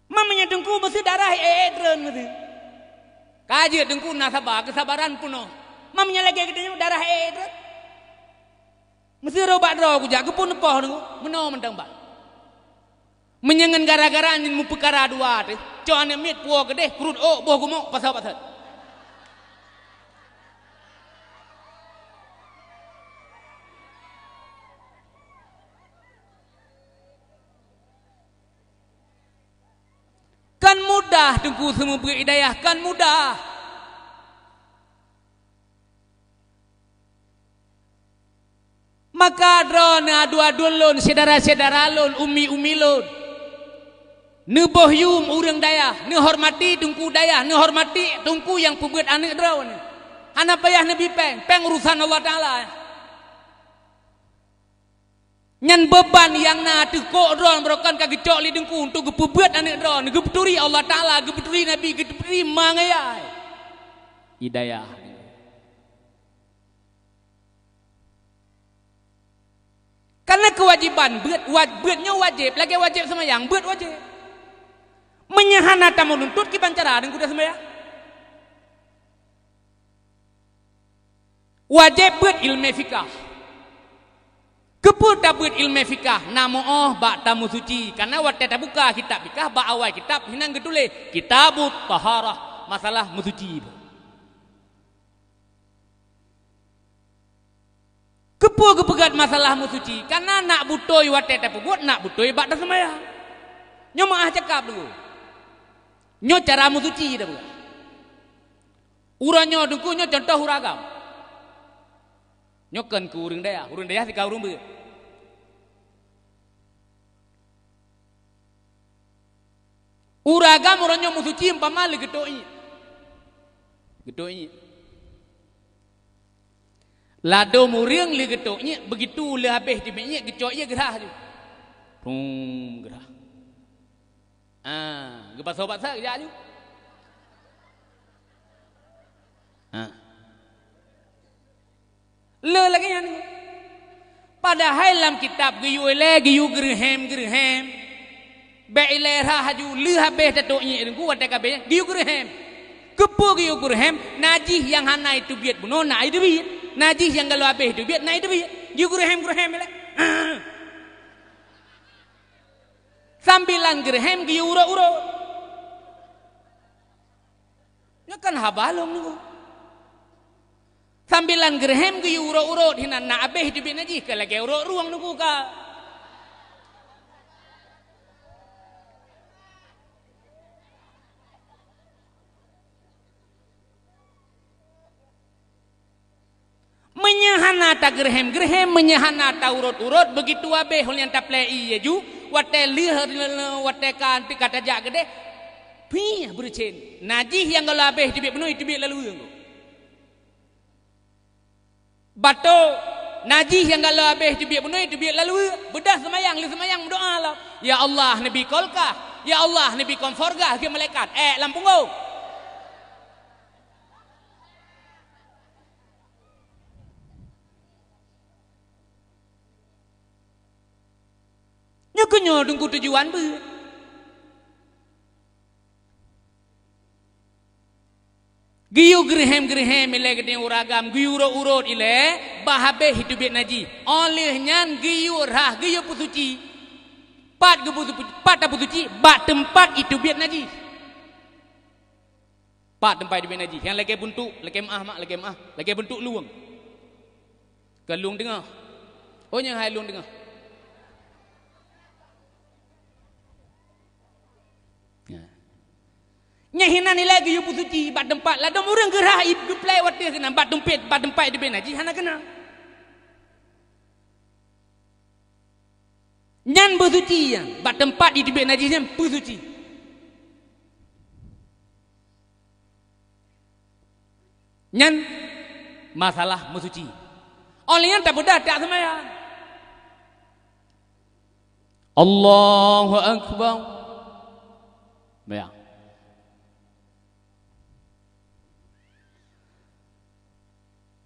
mamanya dengku mesti darah edren mesti kaji dengku nasabah kesabaran puno mamanya lagi gedenya darah edren mesti robat roh ku jaga pun nepoh nunggu meno mentang bak menyengen gara-gara anjing mu perkara dua teh coane mit puo gede kurut oh boh gumo pasal-pasal kan mudah tunggu semua beri hidayah kan mudah maka drona adu-adu lon saudara-saudara lon umi-umi lon ne bohyum urang dayah ne hormati tungku dayah ne hormati tungku yang pembuat anak draw ni hana payah nabi peng urusan Allah Taala nyan beban yang na tekok dron brokan ka gecok li tungku untuk gepembuat anak draw ne gepeturi Allah Taala gepeturi nabi gepeturi mangaya hidayah kewajiban beutnya wajib lagi wajib sembahyang beut wajib menyahana ta menuntut ki bancara dengan kuda sembahyang wajib beut ilmu fikah kepul ta beut ilmu fikah namo ba tamu suci karena wate ta buka kitab fikah ba awal kitab hinang getule kitabut taharah masalah musuci kepegat masalah musuci karena nak butoi wate ta buat nak butoi ba ta sembahyang nyo maah cakap dulu nyo cara musuci dah bukan uranyo dengku nyo contoh uragam nyo kan ku urang daya si kau urang beut uragam uranyo musuci umpama le getoi lado muriang li getoknya begitu le habis dibeknya gecoknya gerah tu gerah gepas sobat saya kerja tu le lagi yang ni padahal dalam kitab giyu gerhem be'ile rah haju le habis tetoknya itu wate kabeh giyu gerhem kepo giyu gerhem najih yang hana itu biat buno na itu biat najis yang kalau habis itu biar naik itu biar gerhem lah sambilan gerhem gi uro nya kan habalong niku sambilan gerhem gi uro hinan na habis itu biar najis ka lagi uro ruang niku ka menyahana ta gerhem menyahana ta urut begitu abe hol yang taplei ya ju wate lihat wate kan kata jak gede pi bercen najis yang kalau abe tibik penuh tibik lalu yang bato najis yang kalau abe tibik penuh tibik lalu bedah semayang doa lah ya Allah nabi kolkah ya Allah nabi konforgah ke malaikat lampung go kenyo dengku tujuan beut giyu gerhem ile gede uragam giyu urut ile bahabe hitubit naji oleh nyan giyu rah giyu pusuci pat pusuci bak tempat itu biat naji pat tempat itu biat naji yang lagi bentuk lagi bentuk luang ke luang tengah yang hai luang tengah nyahina ni lagi yu pusuci bat tempat la dom urang gerah hidup play wate kena bat tempat di benaji hana kena nyan pusuci yang bat tempat di benaji nyan pusuci nyan masalah musuci oleh yang tak bedah tak sembahyang Allahu akbar bayang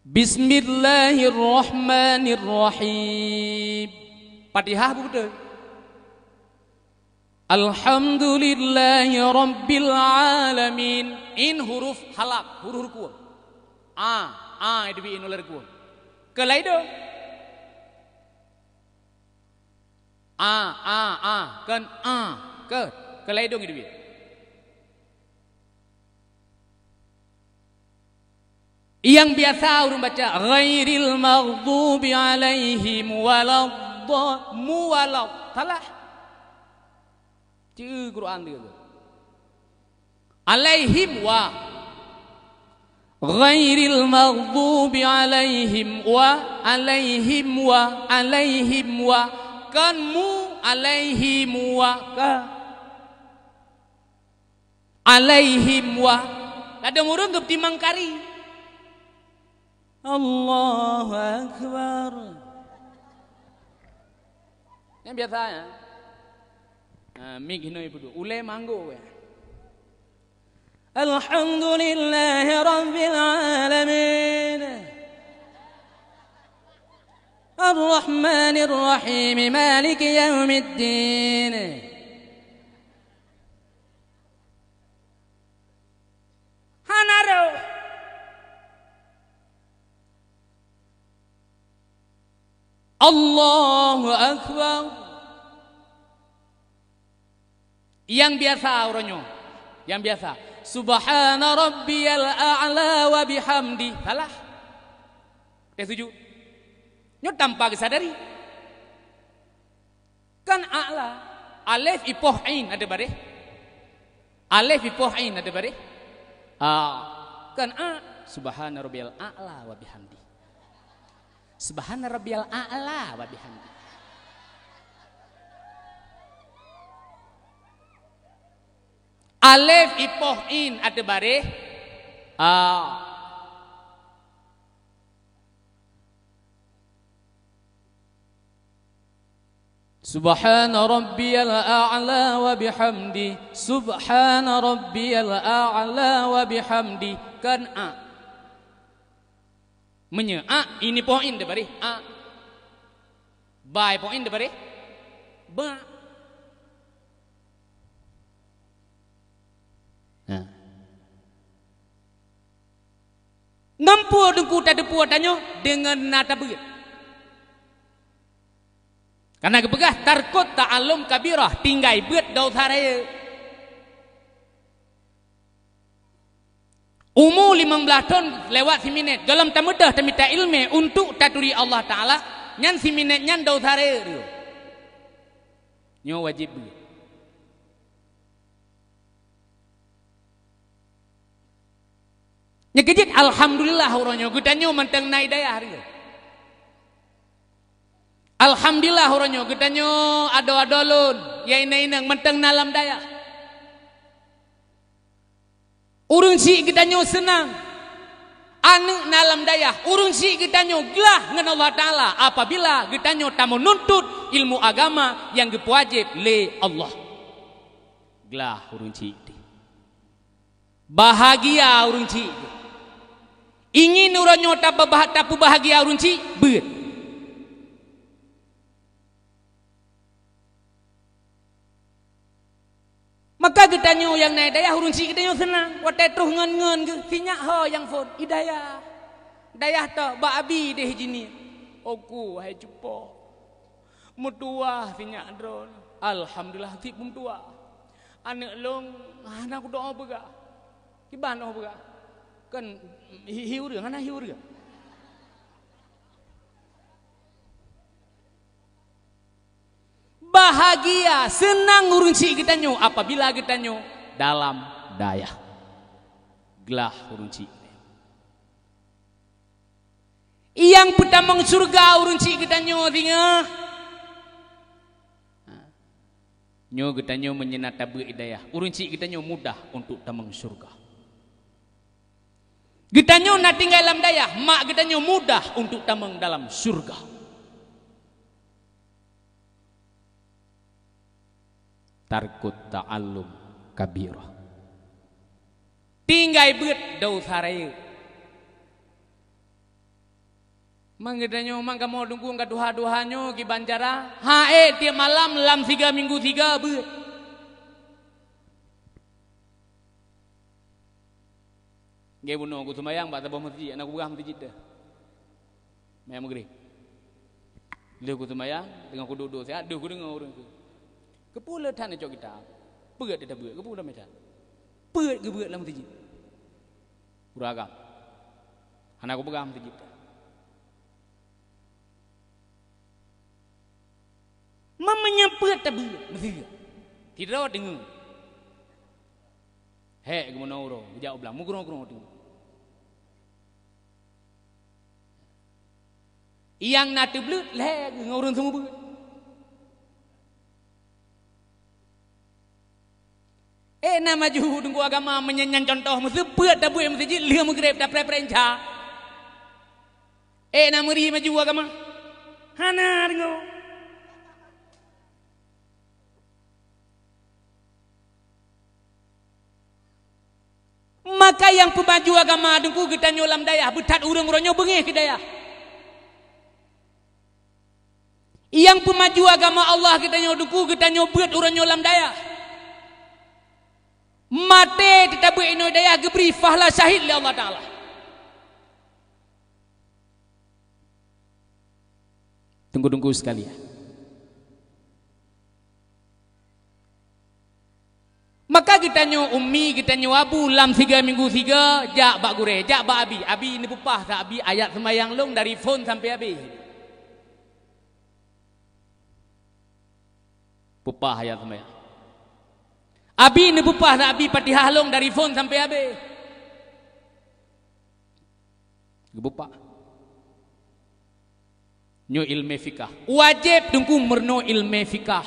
Bismillahirrahmanirrahim. Fatihah betul. Alhamdulillahi rabbil alamin. In huruf halak, huruf kuah. Itu bi inular kuah. Kelaido. Kan kelaido itu bi. Yang biasa orang baca ghairil maghdubi alaihim waladdallin salah ci Quran dia alaihim wa ghairil maghdubi alaihim wa kan mu alaihim wa ka alaihim wa ada murung gep timang kari Allahu Akbar. Yang biasanya mig hinoi pudu ule manggo we. Alhamdulillahi rabbil alamin. Ar-Rahmanir Rahim Maliki Yaumiddin. Hanaro Allahu Akbar. Yang biasa uronyo, yang biasa Subhana Rabbiyal A'la wa bihamdi. Salah. Dia setuju. Nyo tanpa kesadari. Kan a'la, alif ipoh ain ada bare. Alif ipoh ain ada bare. Kan Subhana Rabbiyal A'la wa bihamdi. Subhana Rabbiyal A'la wa bihamdi. Alif ipoh in ada bare. Subhana Rabbiyal A'la wa bihamdi. Subhana Rabbiyal A'la wa bihamdi. Kan menye ini poin de bare bai poin de bare ba. Ngampu dengku tak depu tanyo dengan nada beut. Karena kebegah tarkut ta'allum kabirah tinggai beut dau tharaya. Umur 15 tahun lewat si minit dalam tamudah tamita ilmu untuk taturi Allah Ta'ala nyan si minit nyan dau tharaya dia. Nyo wajib beut. Nyekejit alhamdulillah uronyo gudanyo manteng naik daya hari. Alhamdulillah uronyo gudanyo ado-adolun ya inang manteng nalam daya. Urung si gudanyo senang anu nalam daya. Urung si gudanyo gelah ngan Allah Ta'ala apabila gudanyo tamu nuntut ilmu agama yang wajib le Allah. Gelah urung si bahagia urung si. Ingin uranyo tapu bahagia urunci beut. Maka getanyo yang naik daya urunci getanyo senang. Watai terus ngen ke sinyak ho yang fon hidayah. Dayah tak ba abi deh jini. Oku hai cupo. Mutua sinyak drone. Alhamdulillah tip mutua. Anak long anak doa bega. Kiban doa bega. Kan hiu dia, mana hiu dia? Bahagia, senang urunci kita nyo apabila kita nyo dalam daya. Gelah urunci. Yang pertama surga urunci kita nyo tinggal. Nyo kita nyo menyenata beridayah. Urunci kita nyo mudah untuk tamang surga. Gitanyo na tinggal dalam daya, mak gitanyo mudah untuk tamang dalam surga. Tarkut ta'allum kabirah. Tinggal beut dau saraya. Mang gitanyo mang kamu dungku ka duha-duhanyo ki banjara, hae tiap malam lam 3 minggu 3 beut. Gaya bunuh aku semayang pak tabah masjid anak aku masjid dah. Mayang maghrib. Dia aku semayang dengan aku duduk saya aduh aku dengar orang tu. Kepula tan cok kita. Beut dia beut kepula macam. Beut ke beut dalam masjid. Beragam. Anak aku pegang masjid. Mamanya beut tak beut masjid. Tidak dengar. Hei, gimana orang? Jauh belang, mugrong tu. Yang natu belut, leh, ngurun semua belut. Nama juhu tunggu agama menyanyi contoh, mesti beut dah buat mesti lia mugrep dah preferenca. Nama ri maju agama, hana tunggu. Maka yang pemaju agama tunggu kita nyolam daya, betat urang-urangnya bengih ke daya. Yang pemaju agama Allah kita nyoduku kita nyobet orang nyolam daya. Mate kita buat ino daya geberi fahla syahid li Allah Ta'ala. Tunggu-tunggu sekalian. Maka kita nyo ummi, kita nyo abu lam 3 minggu 3 jak bak gure, jak bak abi. Abi ni pupah tak abi ayat sembahyang long dari phone sampai habis. Pupah ayat sembahyang. Abi ni pupah tak abi Fatihah long dari phone sampai habis. Pupah. Nyo ilmu fikah. Wajib tunggu merno ilmu fikah.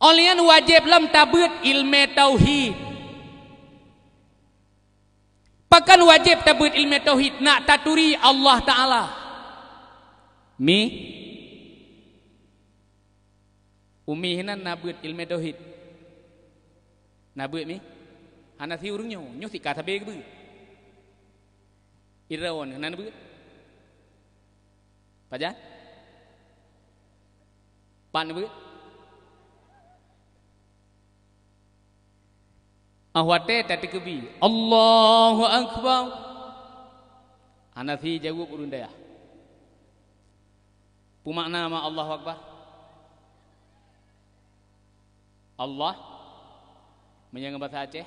Olian wajib lam tabut ilmu tauhid. Pakan wajib tabut ilmu tauhid nak taturi Allah Ta'ala. Umi hinan nabut ilmu tauhid. Nabut mi. Hanathi urungnya, nyo sika tabe ke bu. Irawan hanan bu. Pajan? Pan bu. Ahwate tati kebi. Allahu Akbar. Hanafi jawab urun daya. Pumakna ma Allahu Akbar. Allah menyang bahasa Aceh.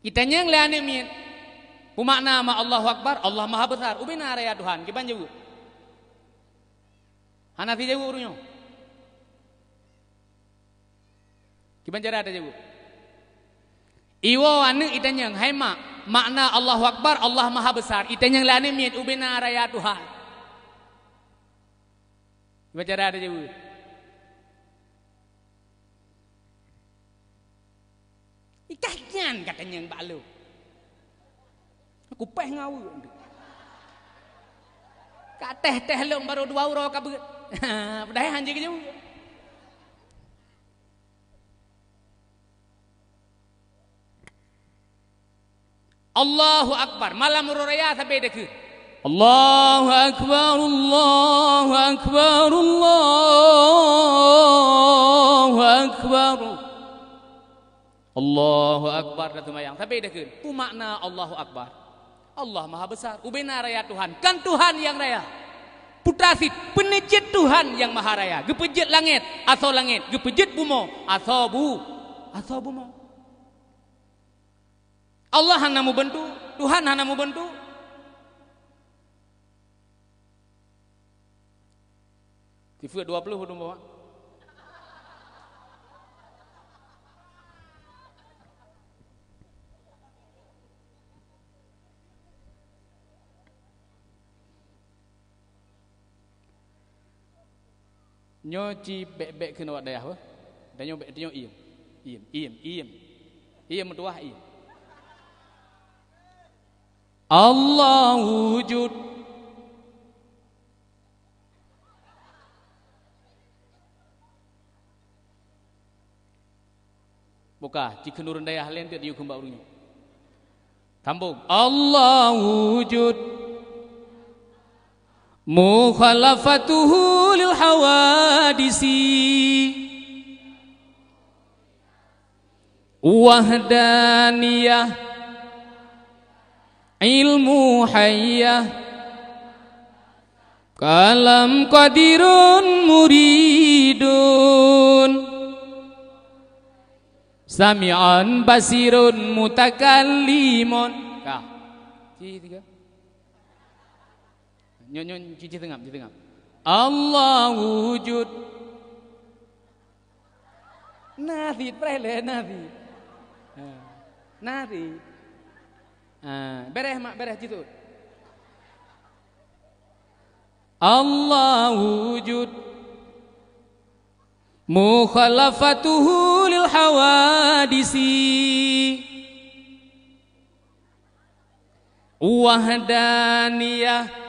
Kita nyang lane min. Pumakna ma Allahu Akbar, Allah Maha Besar. Ubina raya Tuhan, kiban jawab. Hanafi jawab urunyo. Kiban cara ada jawab. Iwo anu kita nyang hai makna Allahu Akbar, Allah Maha Besar. Kita nyang lane min ubina raya Tuhan. Baca ada jawab. Ikanyan katanya yang balu. Aku peh ngau. Kak teh long baru 2 euro kabut. Padahal hanji ke jauh. Allahu Akbar. Malam raya sampai dekat. Allahu Akbar, Allahu Akbar, Allahu Akbar. Allahu Akbar dah sembahyang. Sampai dah ke. Itu makna Allahu Akbar. Allah Maha Besar. Ubena raya Tuhan. Kan Tuhan yang raya. Putasit penejit Tuhan yang Maha Raya. Gepejit langit, asal langit. Gepejit bumo, asal bumo. Allah hana mu bantu, Tuhan hana mu bantu. Tifut 20 hudung bawa. Nyoci bek kena wak dayah. Dan nyo bek nyo iem metuah iem. Allah wujud. Buka, jika nurun daya halian dia diukum barunya. Tambung. Allah wujud. Mukhalafatuhu lil hawadisi. Wahdaniyah. Ilmu hayyah. Kalam qadirun muridun. Sami'an basirun mutakallimun. Kah. Tiga. Nyon cici tengah. Allah wujud. Nafi prele nafi. Nafi. Bereh citu. Allah wujud. Mukhalafatuhu lil hawadisi. Wahdaniyah.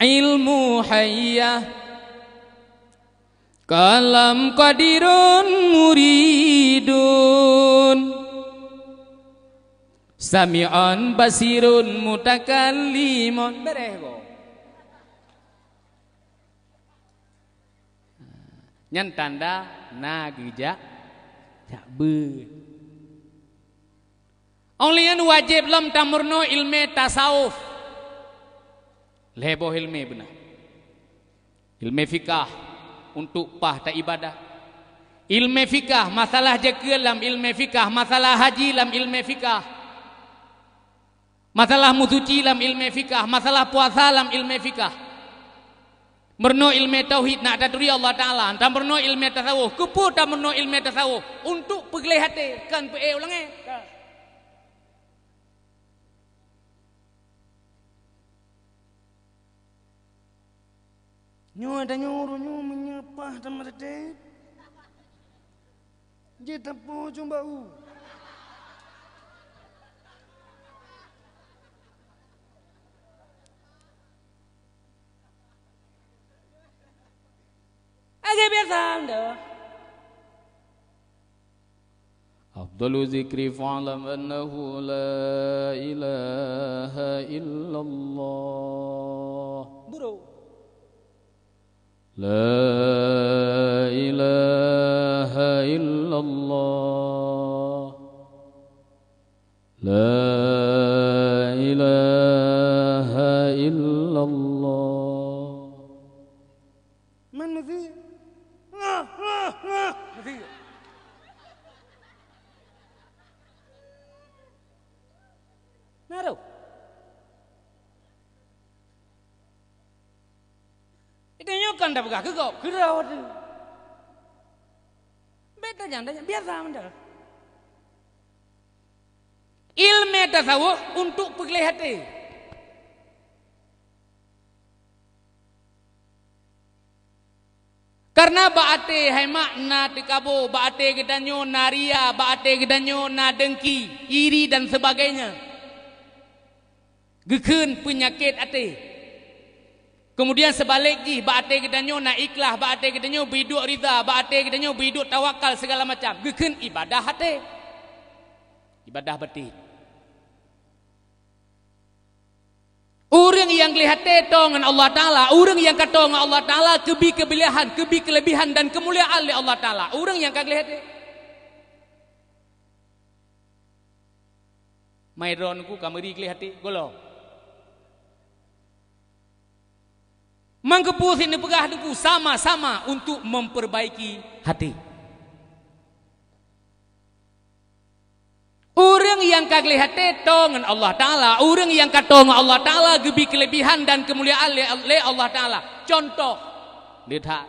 Ilmu hayyah. Kalam qadirun muridun. Sami'un basirun mutakallimun. Beres kok. Nyan tanda na geja jak be. Only yang wajib lam tamurno ilmu tasawuf. Leboh ilmu benar. Ilmu fikah untuk pah tak ibadah. Ilmu fikah masalah jaga lam ilmu fikah, masalah haji lam ilmu fikah. Masalah musuci lam ilmu fikah, masalah puasa lam ilmu fikah. Merno ilmu tauhid nak taturi Allah Taala, tam merno ilmu tasawuf, kupu tam merno ilmu tasawuf untuk pegelih hati kan pe ulangi. Nyo ada nyuruh nyo menyepah sama tetep. Dia tepu cuma u. Agak biasa anda. Afdalu zikri fa'lam annahu la ilaha illallah. Bro. La ilaha illallah. La ilaha illallah. Man mesti? Mesti. Naruh. Kan dah begah kegok gerau tu. Beta jangan biasa anda. Ilmu tasawuf untuk pegelih hati. Karena baate hai makna tikabo, baate gedanyo naria, baate gedanyo na dengki, iri dan sebagainya. Gekeun penyakit hati. Kemudian sebaliknya baate gedanyo na ikhlas, baate gedanyo biduk ridha, baate gedanyo biduk tawakal segala macam. Gekeun ibadah hati. Ibadah batin. Orang yang lihat dengan Allah Ta'ala, orang yang kata dengan Allah Ta'ala kelebihan dan kemuliaan oleh Allah Ta'ala. Orang yang kagak lihat Maidronku kameri lihat golo. Mangkepu sini pegah depu sama-sama untuk memperbaiki hati. Orang yang kagak lihat dengan Allah Ta'ala, orang yang kata dengan Allah Ta'ala gebi kelebihan dan kemuliaan oleh Allah Ta'ala. Contoh, lihat.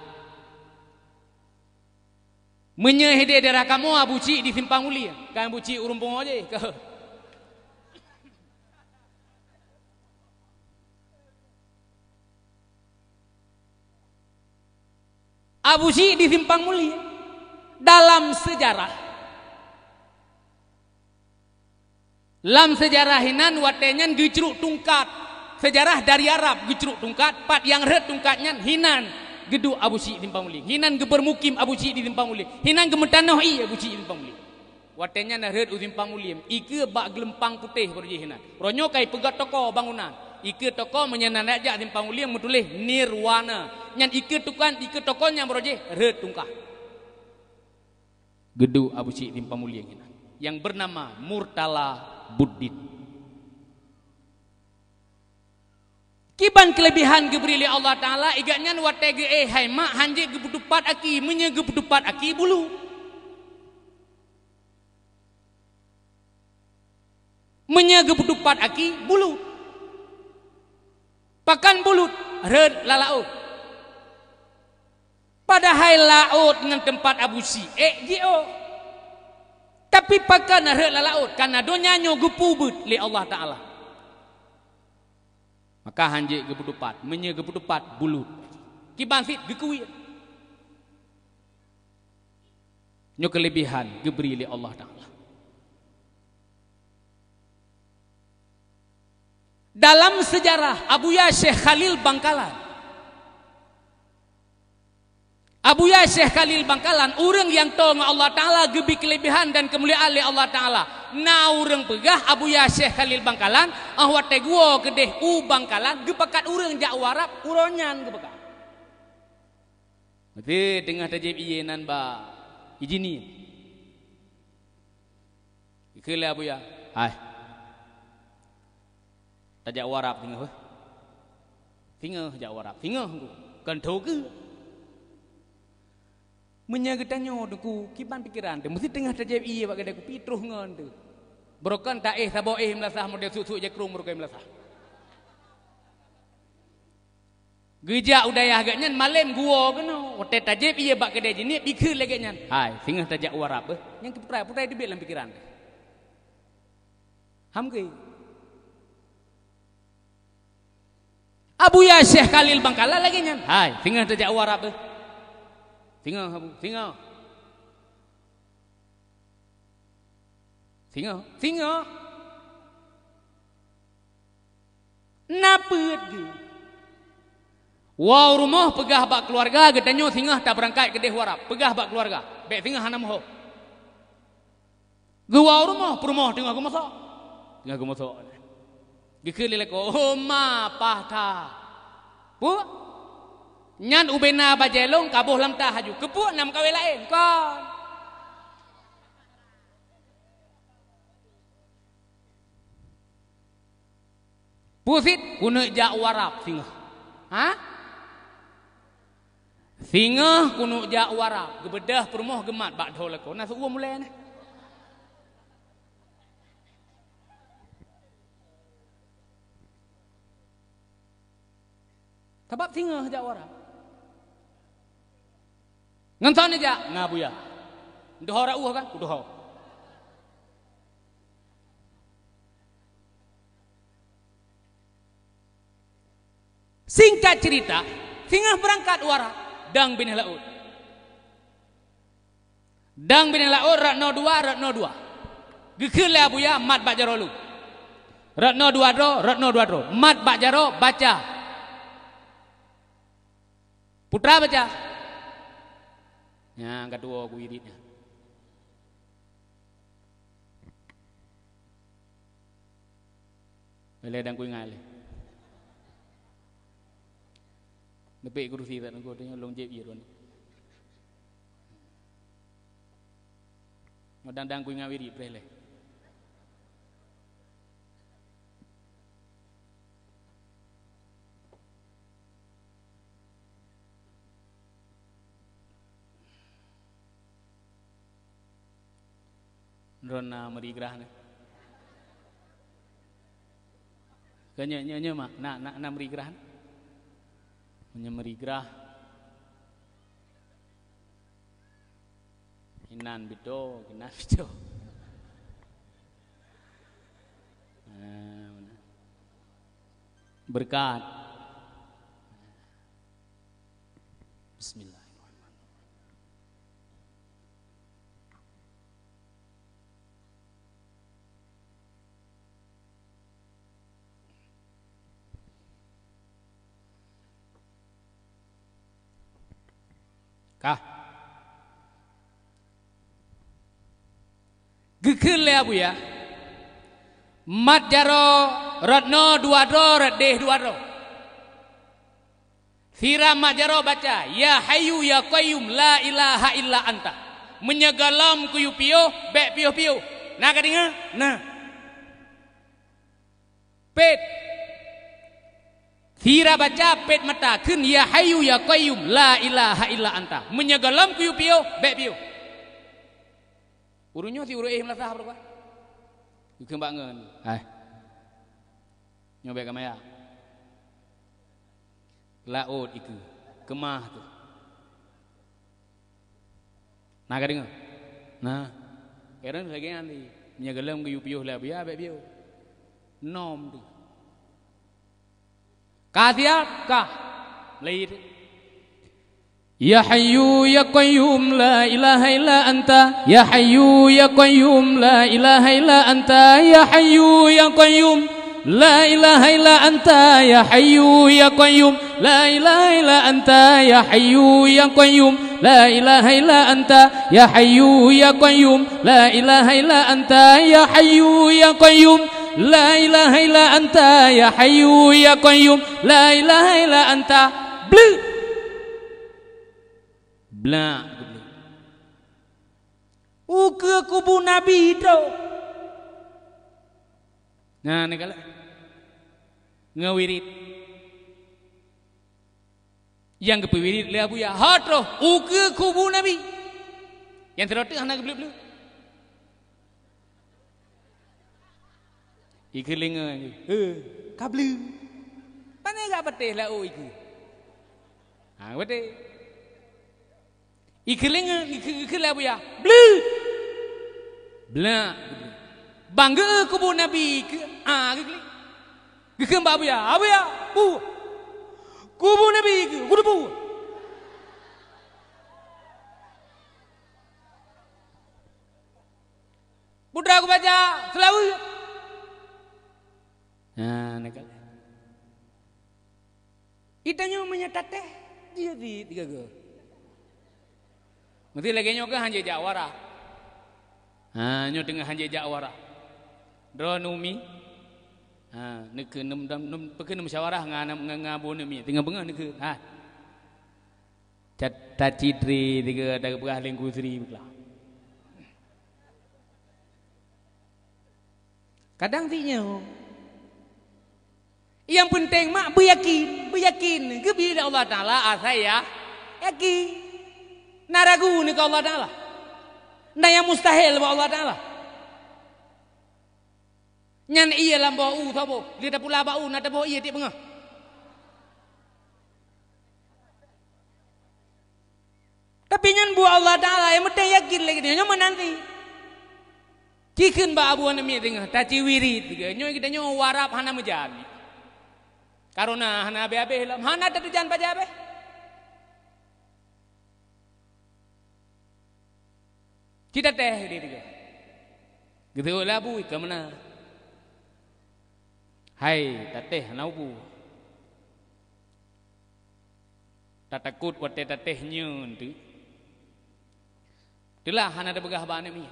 Menyehide darah kamu Abu Cik di Simpang Mulia. Kan Abu Cik urumpung aja ke. Abu Cik di Simpang Mulia dalam sejarah hinan watenyan gecruk tungkat sejarah dari Arab gecruk tungkat pat yang red tungkatnya hinan gedu Abu Cik di Simpang Mulia hinan gebermukim Abu Cik di Simpang Mulia hinan gemetanah Abu Cik di Simpang Mulia watenyan red u Simpang Mulia ike bak gelempang putih berje hinan ronyo kai pegat toko bangunan ike toko menyenan aja di Simpang Mulia metulih nirwana nyan ike tokonya beroje red tungkah gedu Abu Cik di Simpang Mulia yang bernama Murtala Buddin. Kiban kelebihan geberi oleh Allah Ta'ala igaknya watege hai mak hanje gebudupat aki menye gebudupat aki bulu menye gebudupat aki bulu pakan bulut red lalaut padahal laut dengan tempat Abu Cik jio tapi pakan red lalaut karena donya nyo gepubut li Allah Ta'ala maka hanje gebudupat menye gebudupat bulut kiban fit gekuwi nyo kelebihan geberi li Allah Ta'ala. Dalam sejarah Abuya Syekh Khalil Bangkalan Abu Ya Syekh Khalil Bangkalan orang yang tahu dengan Allah Ta'ala gebi kelebihan dan kemuliaan oleh Allah Ta'ala. Na orang pegah Abu Ya Syekh Khalil Bangkalan ahwat tegua kedeh Bangkalan gepakat orang jak warap uronyan gepakat. Berarti tengah tajib iye nan ba izini. Ikele Abu Ya. Hai. Tajak warap tengah. Tengah jak warap. Tengah ku. Kan tahu ke? Menyagetanya aku kiban pikiran tu mesti tengah terjadi iya pak kedai kopi terus ngan tu brokan tak sabo melasah model susu je kerung brokan melasah geja udaya agaknya malam gua kena hotel tajib iya pak kedai jenis bikir lagi nyan hai singa tajak warap yang putra di dalam pikiran hamke Abu Ya Syekh Khalil Bangkalan lagi nyan hai singa tajak warap Singa, singa, singa, singa. Napet ge. Wow rumah pegah bak keluarga gedanyo singa tak berangkat ke deh warap. Pegah bak keluarga. Bek singa hanam ho. Ge wow rumah perumah tengah aku masak. Tengah aku masak. Ge kelele ko ma pahta. Bu nyan ubena bajelong kabuh lam tah haju kepuk nam kawe lain kon pusit kuno jak warap singa ha singa kuno jak warap gebedah permoh gemat bak dol ko nasu mulai ni sebab singa jak warap ngantan aja ngabu ya dah ora kan udah singkat cerita singa berangkat warap dang bineh laut ratno dua gekele abu ya mat bak jaro lu ratno dua mat bak jaro baca putra baca yang kedua aku iritnya boleh dan ku ingat le lebih kursi tak aku tanya long jeb iron modang dan ku ingat irit boleh Rona merigrah ni. Kanya mak nak merigrah. Merigrah. Kinan bito. Berkat. Bismillah. Kah gekele abu ya mat jaro ratno dua deh dua Sira mat jaro baca ya hayyu ya qayyum la ilaha illa anta menyegalam kuyu pio bek pio nah kadinga nah pet Hira baca pet mata kun ya hayyu ya qayyum la ilaha illa anta menyegalam kuyu pio bek pio urunyo si uru melasah berapa ikut bangun hai nyobek kamaya laut iku kemah tu nah kadang nah keren lagi nanti menyegalam kuyu pio lah biar bek pio nom tu kasiap kah lain ya hayyu ya qayyum la ilaha illa anta ya hayyu ya qayyum la ilaha illa anta ya hayyu ya qayyum la ilaha illa anta ya hayyu ya qayyum la ilaha illa anta ya hayyu ya qayyum la ilaha illa anta ya hayyu ya qayyum la ilaha illa anta ya hayyu ya qayyum la ilaha illa anta ya hayyu ya qayyum la ilaha illa anta blu bla ke kubur Nabi tu. Nah, ni kalau ngawirid yang kepiwirid le abu ya hatro ke kubur Nabi yang teroteh anak belu-belu iku lenga kablu pane gak betih lah iku ha betih iku lenga iku le abu ya blu bla bangga kubur Nabi ke ke mbak abu ya bu kubur Nabi ke kudu bu putra aku baca selalu nah nakal itanya menyatat teh dia di tiga go mesti lagi nyoka hanje jawara nyo tengah hanje jawara dronumi nek nem peke musyawarah ngabu nemi tengah bengah nek cat cidri tiga ada begah lengku sri belah kadang tinyo yang penting mak beryakin ke bila Allah Taala saya yakin naragu ni ke Allah Taala nah yang mustahil ba Allah Taala nyan iya lambo thabo dia dah pula bau nak tabo iya ti bengah tapi nyan bu Allah Taala yang penting yakin lagi dia nyo menanti cikin ba abu anami tengah taci wirid tiga nyo kita nyo warap hana menjadi karena hana abe-abe hilam hana tatu jan pajabe kita teh dia tiga gitu lah bu ke mana hai tateh naubu tatakut wate tateh nyun tu itulah hana ada begah ba anami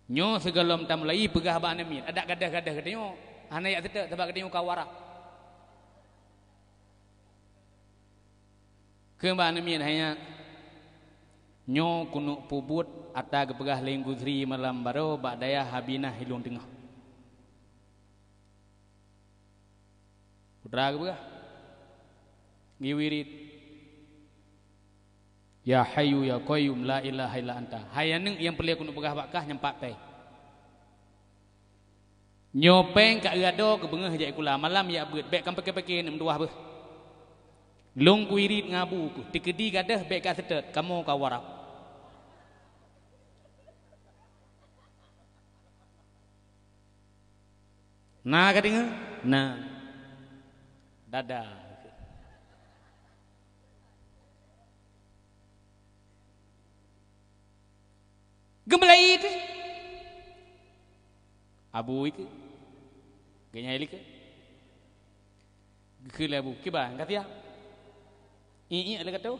nyo segalom tamlai begah ba anami ada gadah-gadah katanya hana yak sedek sebab katanya kawara ke ba anami hanya nyo kunuk pubut ata gebegah lenggu sri malam baro bak daya habinah hilung tengah putra gebegah ngiwirid ya hayyu ya qayyum la ilaha illa anta hayaneng yang perlu kunuk begah bakah nyempak pe nyopeng kak gado gebengah jak kula malam ya beut bek kam peke-peke nem duah beuh long kuirid ngabu ku tikedi gadah bek ka setet kamu ka warap nah kadinga nah dada gemblai itu abu itu genya ilike gekele abu kiba katia ada kata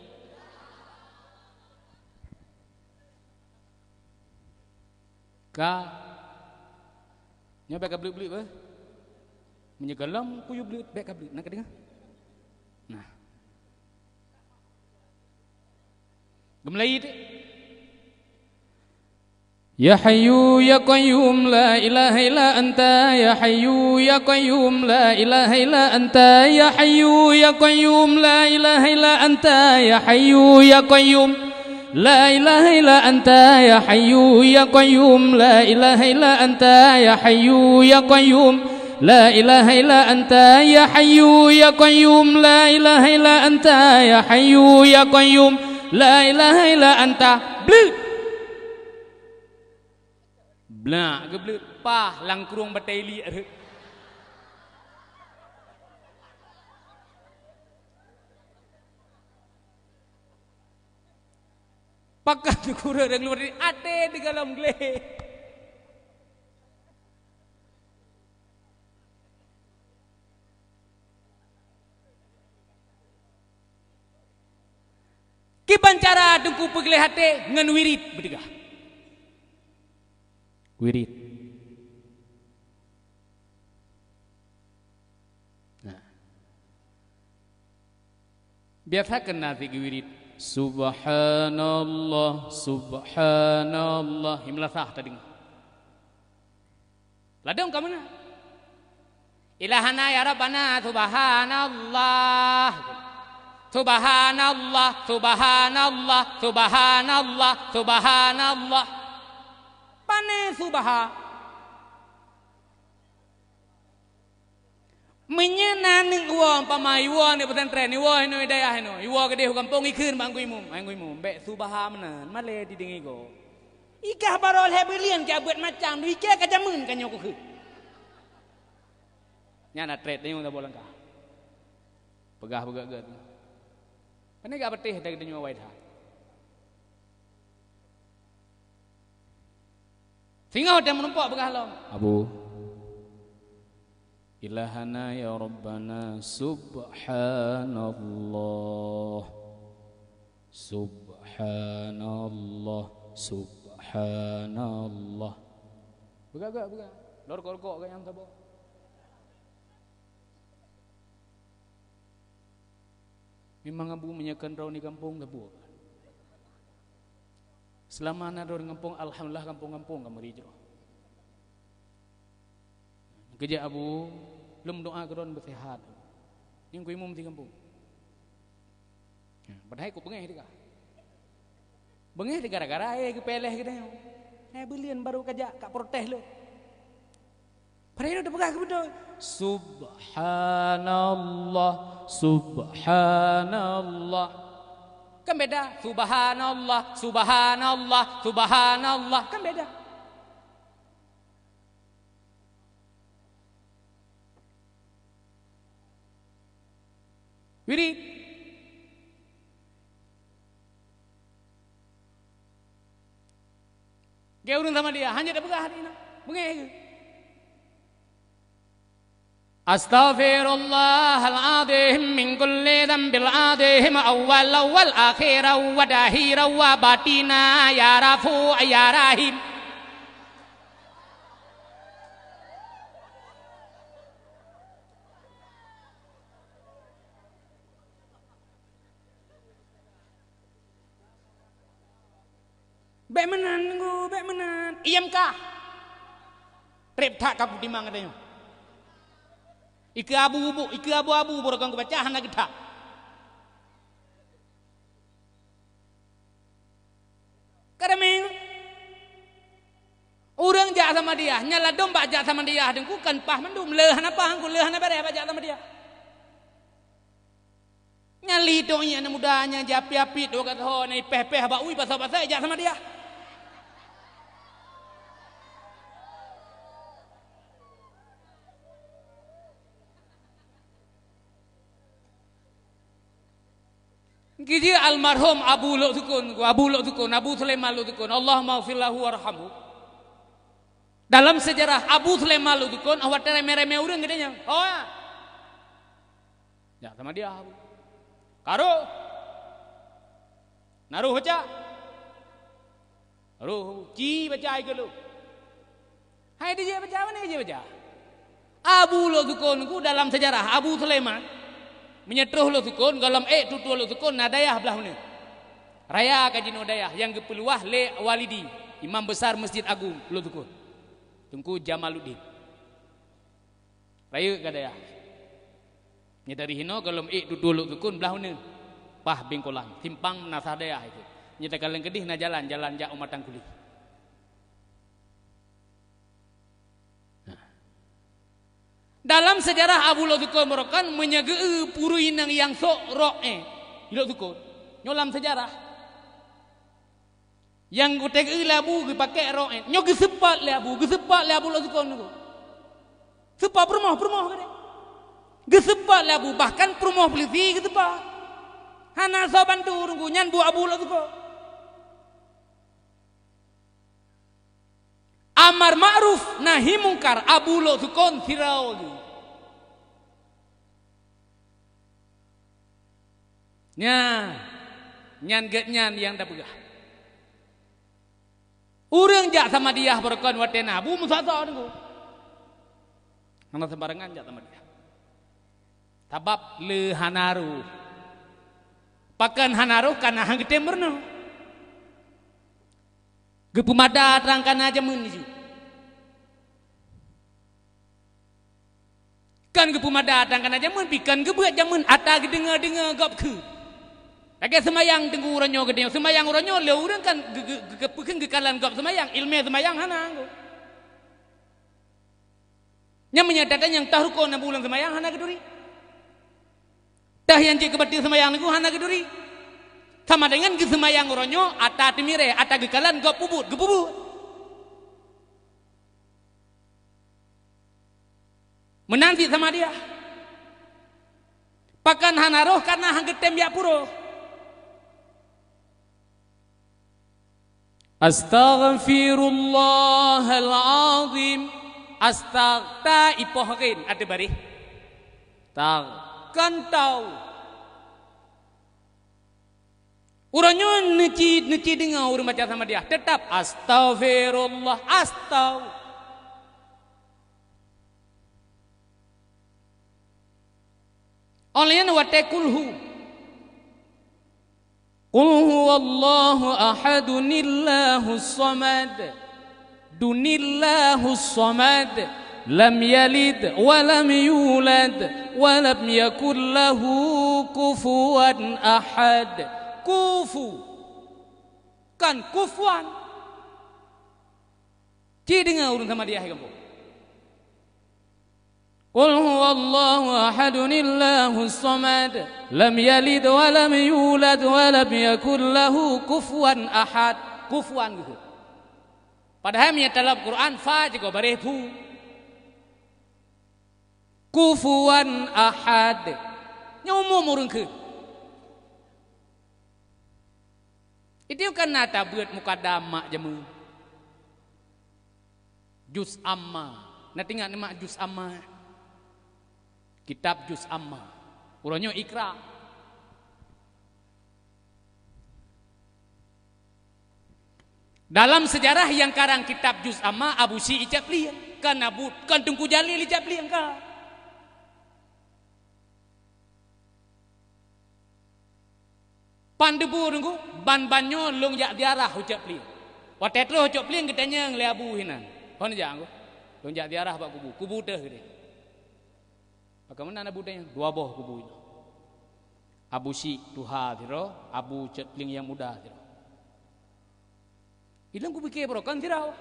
ka nyoba ka beli ba menyegalam kuyu beli bek ka beli nak dengar nah gemlai itu ya hayyu ya qayyum la ilaha illa anta ya hayyu ya qayyum la ilaha illa anta ya hayyu ya qayyum la ilaha illa anta ya hayyu ya qayyum la ilaha illa anta ya hayyu ya qayyum la ilaha illa anta ya hayyu ya qayyum la ilaha illa anta ya hayyu ya qayyum la ilaha illa anta ya hayyu ya qayyum la ilaha illa anta bla geblut pah langkurung bateli ada pakat kura dan keluar dari ate di dalam gle Berdegah tungku pegelih hati ngan wirid berdegah. Wirid. Nah. Biasakan nanti wirid. Subhanallah, subhanallah. Himlasah tadi. Ladang kamu na? Ilahana ya Rabbana subhanallah. Subhanallah, subhanallah, subhanallah, subhanallah. Pane subha. Menyena ning uang pamai uang ni pesantren ni uang ni daya ni. Uang gede kampung ikun bang kuimum. Bek subha menan male di dengi go. Ikah barol hebelian ke buat macam ni ikah kajamun kan nyok ke. Nyana trade ni unda bolang ka. Pegah gat. Pane ga betih dak denyo wai tha. Singa dah menumpak pegah lom. Abu Ilahana ya Rabbana subhanallah. Subhanallah. Subhanallah. Begak. Lor-kor-kor yang tabo. Memang abu menyakan rau ni kampung tabo. Selama ada orang kampung, alhamdulillah kampung-kampung kamu hijrah. Kerja abu belum doa keron bersehat. Yang ku imum di kampung. Padahal ku bengeh dekat. Bengeh gara-gara ke peleh kita. Belian baru kerja kak protes lo. Padahal udah pegah ke betul. Subhanallah, subhanallah. Kan beda. Subhanallah, subhanallah, subhanallah. Kan beda. Wirid. Dia urun sama dia, hanya dah pegah hari ini. Bengih. Astaghfirullahaladzim min kulli dhanbil adhim awwal akhir wa dahir wa batina ya rafu ya rahim. Bek menan. Iyam kah? Rep tak kapu timang katanya. Ike abu-abu borokang kebacahan lagi tak. Kadang orang jahat sama dia, nyala domba jahat sama dia, dan ku kan pah mendum lehan apa berapa jahat sama dia. Nyali donya anak mudanya japi-api do kata ho nai peh-peh ba ui pasal-pasal jahat sama dia. Gigi almarhum Abu Sulaiman Lutfukun, Allah maghfir lahu warhamhu. Dalam sejarah Abu Sulaiman Lutfukun, awak remeh-remeh urang gedenya. Oh ya. Ya sama dia Abu. Karo. Naruh baca. Naruh ci baca ai gelu. Hai dia baca mana dia baca? Abu Sulaiman ku dalam sejarah Abu Sulaiman menyetruh lo tukun galam tutu lo tukun nadayah belah ni raya kaji nodayah yang kepeluah le walidi imam besar Masjid Agung lo tukun Tungku Jamaluddin raya kadayah nyetari hino galam tutu lo tukun belah ni pah bengkolan timpang nasadayah itu nyeta kalian kedih na jalan jak umatang kulit. Dalam sejarah Abu Sulaiman merupakan menyegeu puruinang yang sok roe. Ilok tukun. Nyolam sejarah. Yang guteg labu dipakai roe. Nyo gesepat labu Abu Sulaiman tu. Sepat permoh kade. Gesepat labu bahkan permoh polisi gesepat. Hana so bantu nunggu nyan bu Abu Sulaiman. Amar ma'ruf nahi mungkar Abu Sulaiman Firaun. Ya. nyan get nyan yang dah pegah. Urang jak sama dia berkon watena bu musasa niku. Ana sembarangan jak sama dia. Tabab le hanaru. Pakan hanaru kana hang gede merno. Gepumada terangkan aja mun niku. Kan gepumada terangkan aja mun pikan gebeut jamun ata gedenga-denga gap ke. Lagi semayang tengku uranyo gede, semayang uranyo le urang kan gepekeun gekalan gap semayang, ilmu semayang hana anggo. Nya menyatakan yang tahruko na bulan semayang hana geduri. Tah yang cik kebati semayang niku hana geduri. Sama dengan ge semayang uranyo ata timire, ata gekalan gap pubut, gepubut. Menanti sama dia. Pakan hana roh karena hang getem ya puro. Astaghfirullahalazim. Astagta ipohrin ada bari. Tag kantau. Uranyo neci dengar urang baca sama dia. Tetap astaghfirullah astau. Olehnya watekulhu. Qul huwallahu ahadunillahus samad. Dunillahus samad. Lam yalid wa lam yulad wa lam yakul lahu kufuwan ahad. Kufu kan kufuan. Ci dengar urang sama dia kamu. Qul huwallahu ahadunillahus samad. Lam yalid wa lam yulad wa lam yakul lahu kufuwan ahad. Kufuan gitu. Padahal nya dalam Quran fa juga barehu. Kufuwan ahad. Nya umum urang ke. Itu kan nata buat mukadama jamu. Juz amma. Nanti ingat nama juz amma. Kitab juz amma. Uranyo ikra. Dalam sejarah yang karang kitab juz amma Abu Si icap liang. Kan Abu kan Tungku Jalil icap liang ka. Pandebu nunggu ban banyo long jak diarah ucap liang. Watetlo ucap liang kitanya ngele Abu hinan. Hon jang long jak diarah bak kubu. Kubu teh gede. Bagaimana anak budaya? Dua boh kubu itu. Abu Si tuha tiro, Abu Cetling yang muda tiro. Ilang kubu ke bro kan tiro.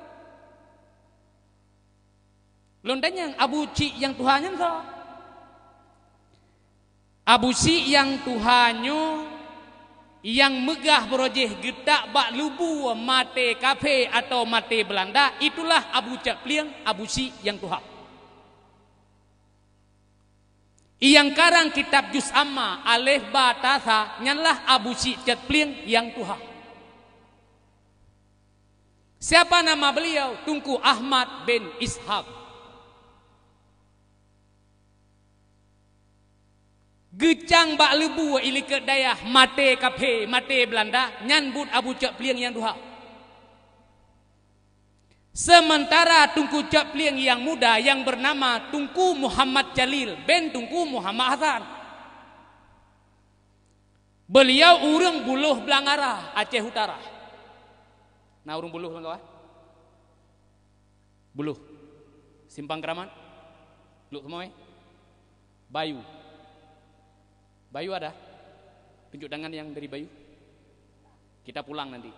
Londanya Abu Si yang tuhannya so. Abu Si yang tuhannya yang megah berojeh getak bak lubu mate kafe atau mate Belanda, itulah Abu Cetling, Abu Si yang tuha. Yang karang kitab juz amma alif ba ta tha nyanlah Abu Si Cetling yang tuha. Siapa nama beliau? Tunku Ahmad bin Ishaq. Gecang bak lebu iliket dayah mate kafe mate Belanda nyanbut Abu Cetling yang tuha. Sementara Tunku Cetling yang muda yang bernama Tunku Muhammad Jalil bin Tunku Muhammad Hasan. Beliau urang Buluh Blangara, Aceh Utara. Nah urang Buluh kawan. Buluh. Simpang Keramat. Lu semua Bayu. Bayu ada? Tunjuk tangan yang dari Bayu. Kita pulang nanti.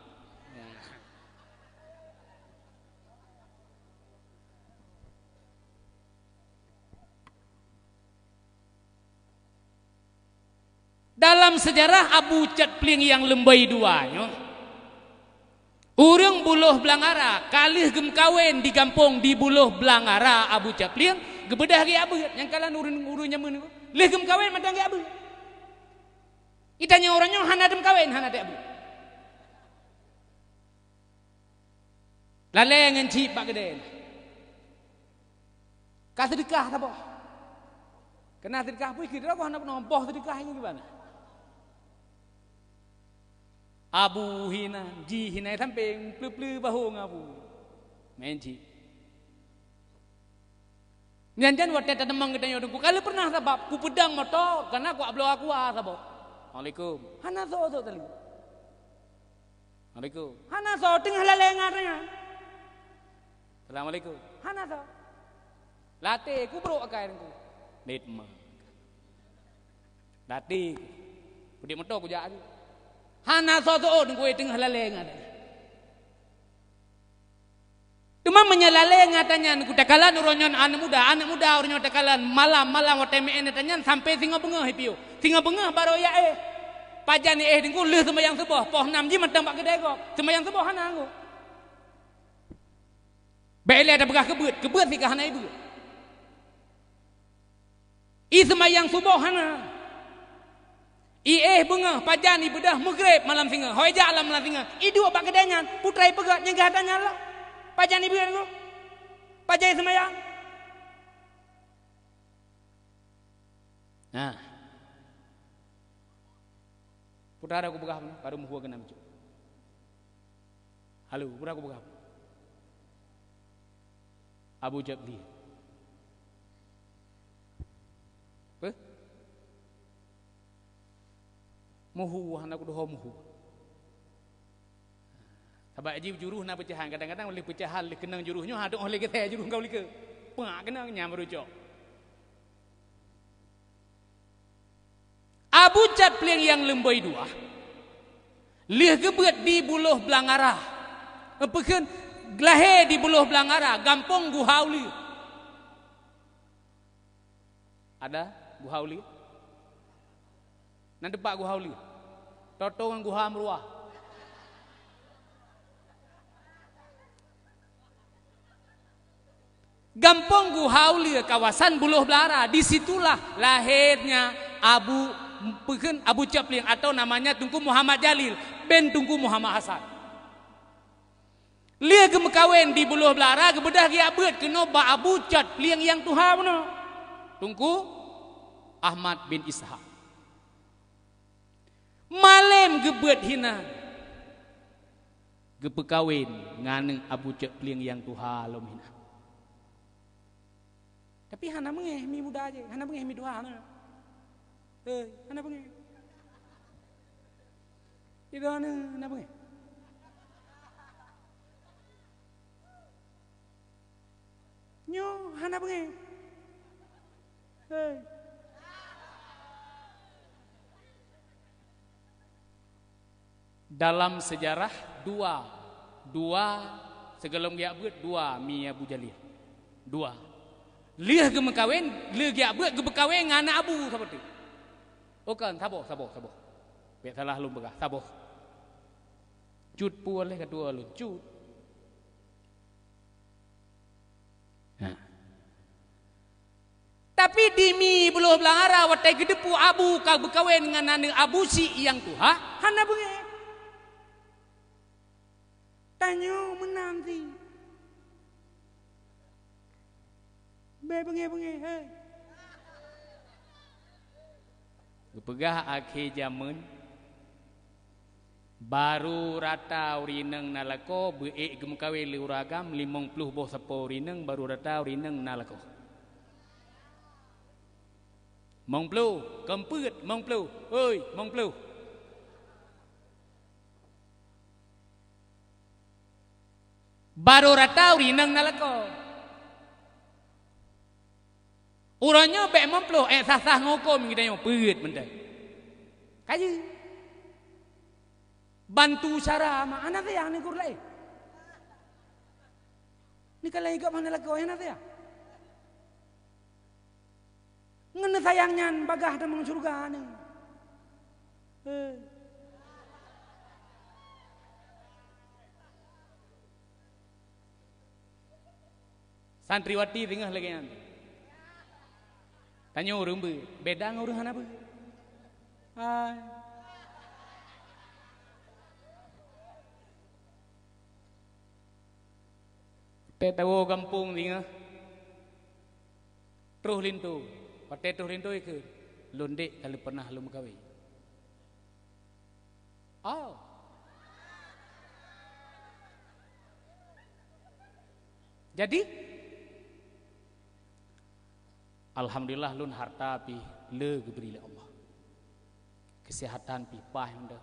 Dalam sejarah Abu Cetling yang lembai duanya, urang Buluh Blangara kalih gem kawin di kampung di Buluh Blangara Abu Cetling gebedah ge abeuh yang kalan urun nyamun niku. Lih gem kawin madang ge abeuh. Itanya orangnya hana dem kawin hana de abeuh. Lale ngencip pak gede. Ka sedekah ta boh. Kena sedekah pun kira aku hana nompoh sedekah ini gimana? Abu hina, ji hina samping, plu bahu ngabu. Menji. Nyanjan waktu ada temang kita nyodongku. Kalau pernah sabab, ku pedang motor, karena aku ablo aku sabab. Assalamualaikum. Hana so tali. Assalamualaikum. Hana so tengah lelengatnya. Assalamualaikum. Hana so. Latih, ku bro akai ku. Netma. Latih. Pudi motor ku jadi. Hana so ku tengah lelengatnya. Cuma menyalale ngatanya ku takalan uronyon anak muda uronyon takalan malam waktu men tanya sampai singa bengah hipio. Singa bengah baru ya pajani dingku leh sembayang subuh poh 6 ji mentang bak kedai kok. Sembayang subuh hana aku. Bele ada begah kebut si hana ibu. I sembayang subuh hana. I bengah pajani bedah maghrib malam singa. Hoja alam malam singa. I dua bak kedainya putrai pegat nyegah tanya lah. Pajan ibu aku, pajai semayang. Nah, putra aku begah, baru muhua kenam cu. Halo, putra aku begah. Abu Jabli. Apa? Muhu, anak aku doh muhu. Sebab aji juruh nak pecahan kadang-kadang oleh pecahan oleh kenang juruhnya ada oleh kita juruh kau lika pengak kenang nyam merujuk. Abu Jad peleng yang lemboi dua lih gebet di buluh belangara pekan lahir di buluh belangara gampong Guhauli ada Guhauli nanti Pak Guhauli totongan Guha Meruah. Gampong Guhauli kawasan Buluh Belara, disitulah lahirnya Abu Capling atau namanya Tunku Muhammad Jalil ben Tunku Muhammad Hasan. Lia gemekawen di Buluh Belara kebedah dia abet kena ba Abu Capling yang Tuhan mana? Tunku Ahmad bin Ishaq. Malem gebet hina gepekawin nganeng Abu Capling yang Tuhan lom hina. Tapi hana mengeh mi muda aja, hana mengeh mi dua hana. Hana mengeh. Itu hana mengeh. Nyo hana mengeh. Dalam sejarah dua segelom dia buat dua mi Abu Jalil. Dua. Liah gemekawin, liah dia buat gebekawin ngana Abu seperti. Okan, saboh. Biar salah lu begah, saboh. Cut pun oleh kedua lu, cut. Nah. Tapi dimi Buluh Belangara watai gedepu Abu kag bekawin dengan nane Abu si yang tuha, hana bengi. Tanyo menanti. Bengi. Gepegah akhir zaman baru rata urineng nalako beek gemkawe liuragam 50 boh sapo urineng baru rata urineng nalako. Mongplu kempet mongplu, oi mongplu. Baru rata urineng nalako. Urangnya bek mempluh sasah ngokom kita yang peut benda. Kaji. Bantu cara mana teh yang nikur lai. Ni kalau ikut mana lagi orang teh ya. Ngene sayangnya bagah demang surga ni. Santriwati tengah lagi nanti. Tanya orang beda dengan orang apa? Hai. Tahu kampung tinggal. Terus lintu, pakai terus lintu itu, londe kalau pernah lu mengkawin. Oh, Jadi alhamdulillah lun harta pi le geberi Allah. Kesehatan pi pah anda.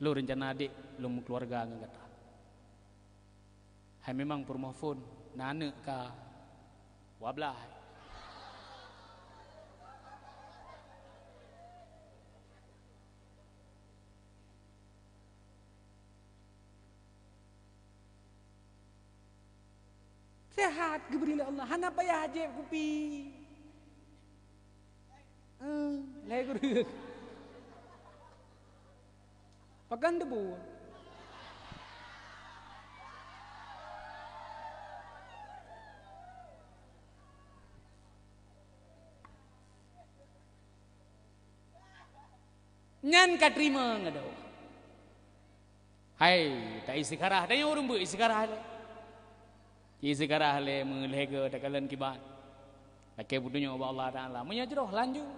Lu rencana adik lu keluarga ngan kata. Hai memang permohon nane ka wablah. Sehat geberi Allah. Hana payah aja kupi. Lai guru. Pakan debu. Nyan katrima ngado. Hai, tak isi karah, tanya orang bu isi karah le. Isi karah le mengelega takalan kibat. Pakai budunya Allah Taala. Menyajroh lanjut.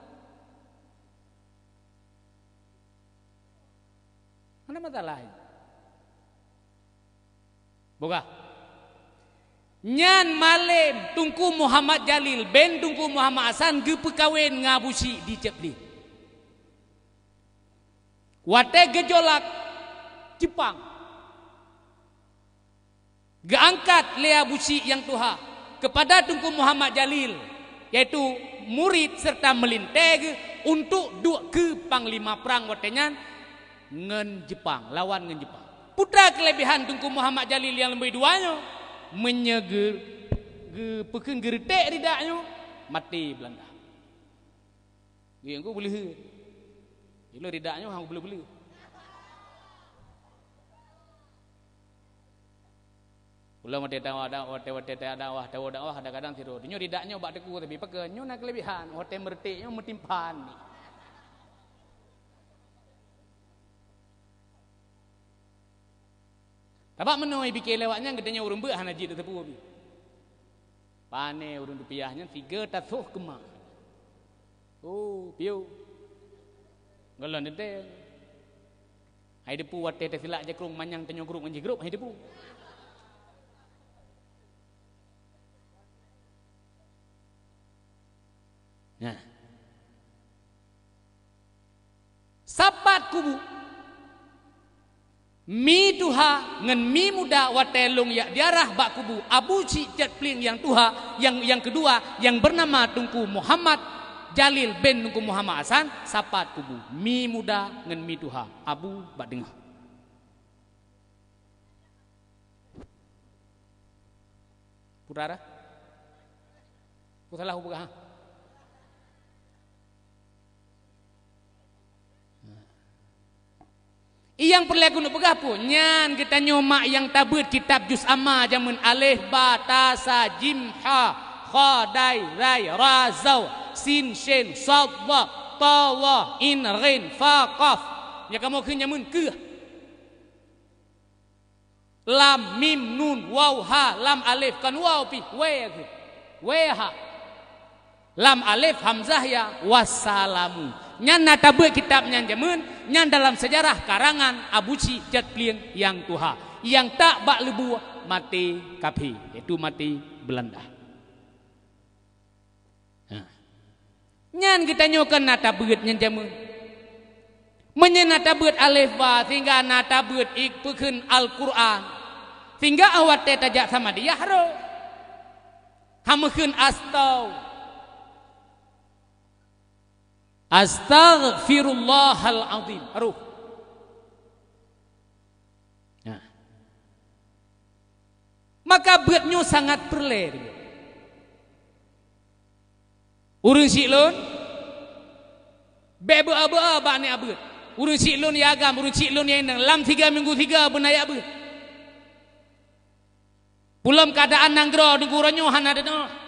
Mana masalah? Boga. Nyan malem Tungku Muhammad Jalil ben Tungku Muhammad Hasan ge pekawin ngabusi di Cepli. Wate gejolak Jepang. Geangkat lea busi yang tuha kepada Tungku Muhammad Jalil yaitu murid serta melinteg untuk duk ke panglima perang watenyan ngen Jepang, lawan ngen Jepang. Putra kelebihan Tungku Muhammad Jalil yang lebih duanya menyeger pekeun geretek ridaknya mati Belanda. Dia engko boleh. Ilo ridaknya hang boleh-boleh. Ulah mate dakwah kadang-kadang tiru. Dinyo ridaknya bak deku tapi pekeun nyo nak kelebihan, hotel mertiknya metimpan ni. Tabak menoi bikin lewatnya gedenya urung beuk hana jid tepu bi. Pane urung rupiahnya 3 tasuh kemak. Oh, piu. Galon dete. Hai depu wate te silak je krung manyang tenyo grup ngan grup hai depu. Nah. Sapat kubu mi tuha ngan mi muda watelung ya diarah bak kubu Abu Ci Cepling yang tuha yang kedua yang bernama Tungku Muhammad Jalil bin Tungku Muhammad Hasan sapat kubu mi muda ngan mi tuha Abu bak dengar. Putara Putalah buka ha. Iyang perlaku nak begapo nyan kita nyomak yang tabut kitab juz amma jamun alif ba ta sa jim ha kha dai rai ra zau sin shin sad wa ta wa in ghin fa qaf nya kamu keun nyamun ke lam mim nun waw ha lam alif kan waw pi we ha lam alif hamzah ya wassalamu nyan natabeu kitab nyan jamun nyan dalam sejarah karangan Abu Ci Cepling yang tuha yang tak bak lebu mati kapi yaitu mati Belanda. Nah. Nyan kita nyokan natabeu nyan jamun menyen natabeu alif ba sehingga natabeu ikpekeun Al-Qur'an sehingga awat teh tajak sama dia haro hamekeun Astaghfirullahal azim. Aruh. Nah. Maka beutnya sangat perler. Urang silun bebe aba ba ni abeut. Urang silun ya agam, urang silun ya indang lam 3 minggu 3 benaya abeut. Pulam keadaan nanggro di guranyo hana ada.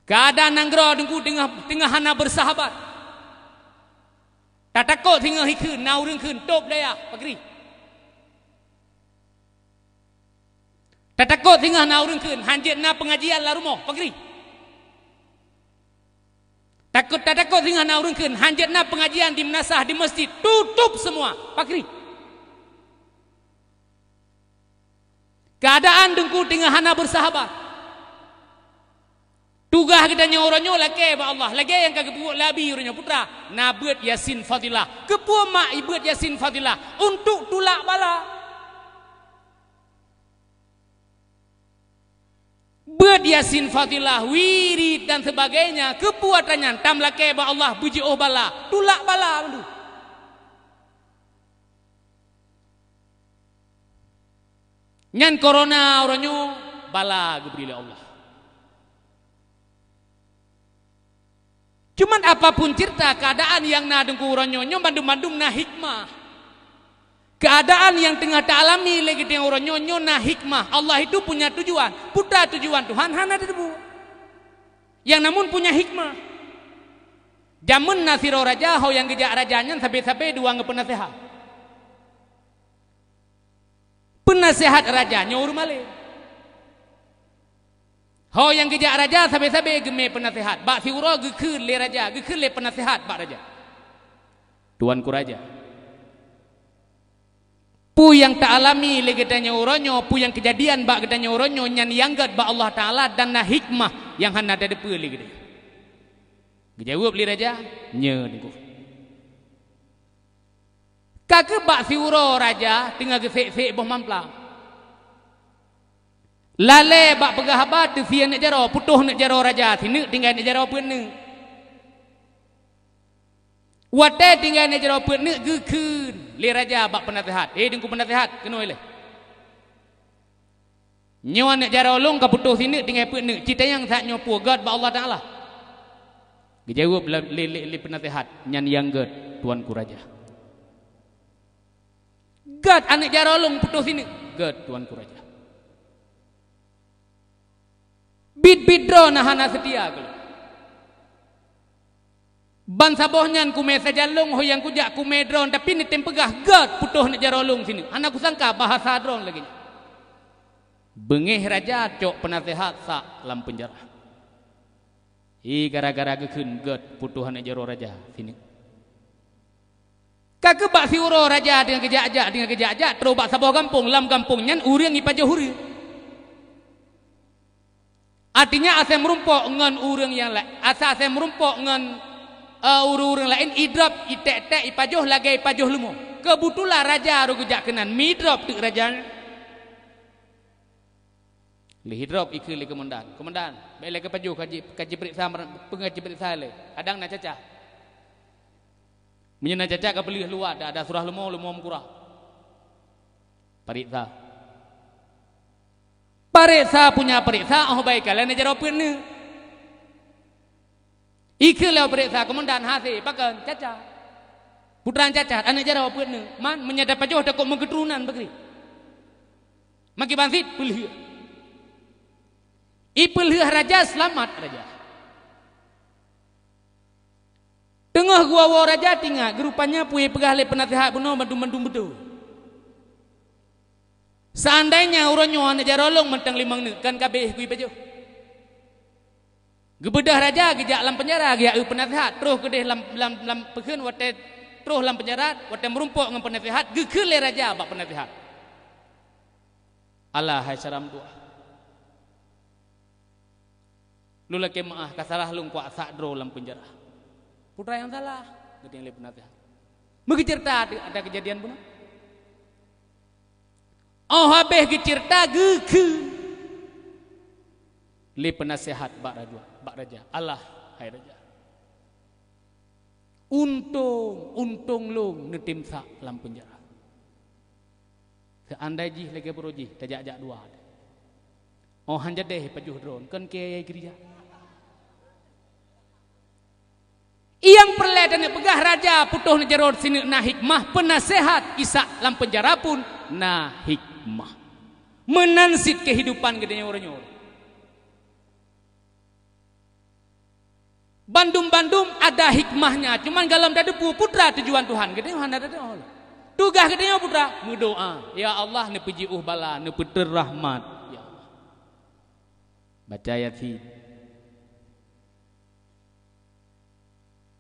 Keadaan nanggro dengku tengah hana bersahabat. Tatakok tinggal hikeun naurung keun top daya pagri. Tatakok tinggal naurung keun hanjeutna pengajian larumoh pagri. Tatakok tinggal naurung keun hanjeutna pengajian di menasah di masjid tutup semua pagri. Keadaan dengku tengah hana bersahabat. Tugas kita nyoronyo lagi ba Allah. Lagi yang kagak buat labi uronyo putra. Nabut Yasin Fadilah. Kepuak mak ibut Yasin Fadilah untuk tulak bala. Buat Yasin Fadilah, wirid dan sebagainya. Kepuatannya tam lagi ba Allah puji oh bala. Tulak bala dulu. Nyan corona uronyo bala geberi Allah. Cuman apapun cerita keadaan yang na dengku uronyonyo bandum-bandum na hikmah. Keadaan yang tengah alami lagi dengan uronyonyo na hikmah. Allah itu punya tujuan. Putra tujuan Tuhan hana debu. Yang namun punya hikmah. Jamun nasiro raja ho yang gejak rajanya sampai-sampai dua ngepenasehat. Penasehat raja nyuruh malih. Ho yang kejak raja sampai-sampai gemeh penasehat. Bak siuro gekun le raja, gekun le penasehat bak raja. Tuanku raja. Pu yang tak alami le gedanya uronyo, pu yang kejadian bak gedanya uronyo nyan yanggat bak Allah Taala dan na hikmah yang hana ada depe le gede. Gejawab le raja, nye niku. Kake bak siuro raja tinggal gesek-sek boh mamplang. Lale bak pegah habat tu sian nak jaro putuh nak jaro raja sini tinggal nak jaro pun ni. Wate tinggal nak jaro pun ni gekun le raja bak penasehat. Dengku penasehat kena le. Nyawa nak jaro long ka putuh sini tinggal pun ni. Cita yang sak nyopo God bak Allah Taala. Dijawab le penasehat nyan yang God tuanku raja. God anak jaro long putuh sini. God tuanku raja. Bid drone hana setia kalau. Ban sabohnya kume sajalong ho yang kujak kume drone tapi ni tempegah God putuh nak jarolong sini. Anak ku sangka bahasa drone lagi. Bengeh raja cok penasehat sak lam penjara. Gara-gara gekun God putuh nak jaro raja sini. Kake bak siuro raja dengan kejak-ajak terus bak saboh kampung lam kampung nyan urang ipajo huri. Artinya asal merumpok dengan urang yang lain. Asal merumpok dengan urang lain. Idrop, itek-tek, ipajoh lagi ipajoh lemu. Kebetulan raja ru kejak kenan. Midrop tu raja. Lihidrop ikut li komandan. Komandan, baiklah ke pajoh kaji periksa pengaji periksa le. Adang nak cacah. Menyena cacah ke pelih luar ada surah lemu kurang. Periksa. Periksa punya periksa, oh baik kalian nak jawab ni. Ikut lewat periksa komandan hasil, pakai cacat. Putra cacat, anak jawab ni. Man menyadap pajoh tak kok mengeturunan begini. Maki bangsit pelih. Ipelih raja selamat raja. Tengah gua raja tinggal, gerupanya puye pegah le penasehat benar bandum betul. Seandainya uronyo anak jarolong mentang limang ni kan kabeh kui pajoh. Gebedah raja gejak lam penjara gejak penasehat terus kedeh lam pekeun wate terus lam penjara wate merumpok dengan penasehat gekeul le raja bak penasehat. Allah hai saram doa. Lu laki maah kasalah lung kuat sakdro lam penjara. Putra yang salah gedeng le penasehat. Megi cerita ada kejadian benar. Oh habis cerita geke li penasehat bak raja Allah hai raja untung long netim sak lam penjara seandai jih lagi beroji tajak dua oh hanja deh pajuh drone kan ke gereja yang perledan pegah raja putuh nejerot sini na hikmah penasehat isak lam penjara pun na hikmah menansit kehidupan gedenya orang-orang. Bandum-bandum ada hikmahnya, cuman dalam dadepu putra tujuan Tuhan gedenya hana ada Allah. Tugas gedenya putra berdoa, ya Allah ne puji bala ne puter rahmat ya Allah. Baca Yasin,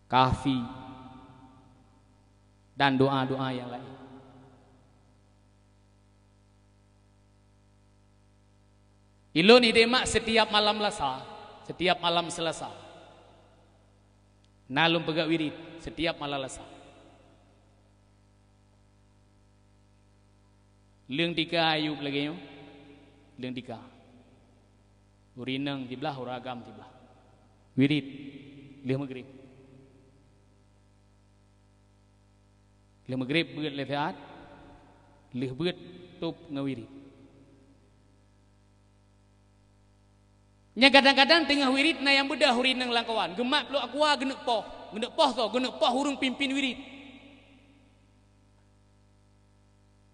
Kahfi dan doa-doa yang lain. Ilo ni demak setiap malam Selasa. Nalum pegak wirid setiap malam Selasa. Leung tika ayub lagi yo. Leung tika. Urineng tiblah uragam tiblah. Wirid leh maghrib. Leh maghrib beut leh taat. Leh beut tup ngawirid. Nya kadang-kadang tengah wirid na yang bedah urineng langkawan. Gemak lu aqua genek poh hurung pimpin wirid.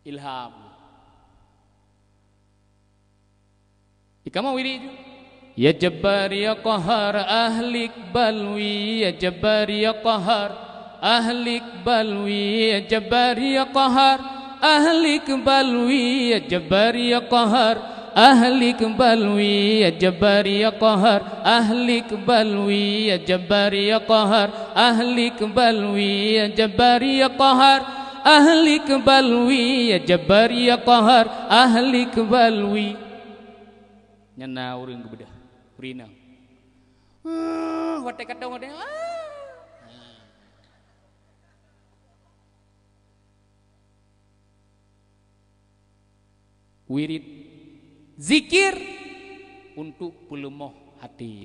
Ilham. Ikama wirid ju. Ya Jabbar ya Qahar ahlik balwi ya Jabbar ya Qahar ahlik balwi ya Jabbar ya Qahar ahlik balwi ya Jabbar ya Qahar ahlik balwi ya Jabbar ya Qahar ahlik balwi ya Jabbar ya Qahar ahlik balwi ya Jabbar ya Qahar ahlik balwi ya Jabbar ya Qahar ahlik balwi. Nyana urang kebedah urina wate kadang ada wirid zikir untuk pelemah hati.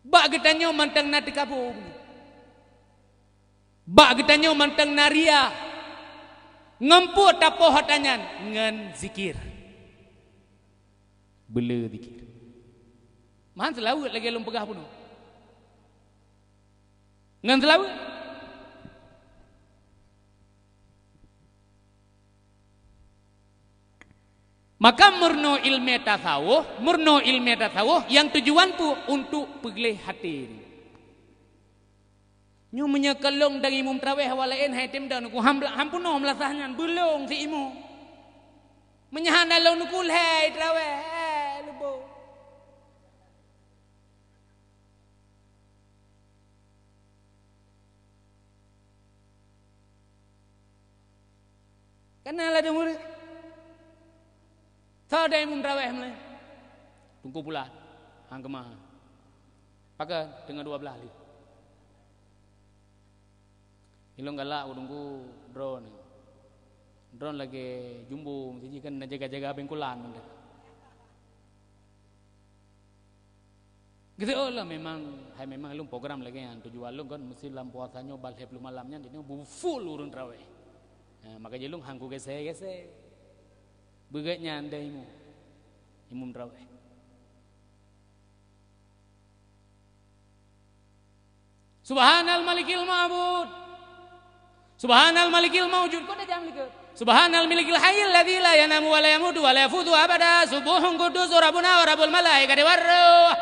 Bak getanyo mantang na dikabung. Bak getanyo mantang naria. Ngempuk tapoh hatanyan ngan zikir. Bela zikir. Man selawat lagi lum pegah pun. Ngan selawat. Maka murno ilmu tasawuf yang tujuan tu untuk pegelih hati. Nyu menyekelong dari imum traweh walain haitim dan ku hampuno melasahnya belum si imu. Menyahan dalam nukul hai traweh lubo. Kenal ada murid. Sada imum traweh mulai. Tunggu pula hang kemah. Pakai dengan 12 li. Ilong galak udungku drone lagi jumbo jadi kan jaga-jaga bengkulan gitu lah memang ilong program lagi yang tujuan lu kan mesti dalam puasanya balik belum malamnya jadi full urun traweh maka jelung hangku gese begatnya anda imum traweh Subhanal Malikil Ma'bud Subhanal Malikil Mawjud. Kau dah jam likut. Subhanal Malikil Hayyil Ladzi la yanamu wa la yamutu wa la yafutu abada. Subuhun Qudus Rabbuna wa Rabbul Malaikati war Ruh.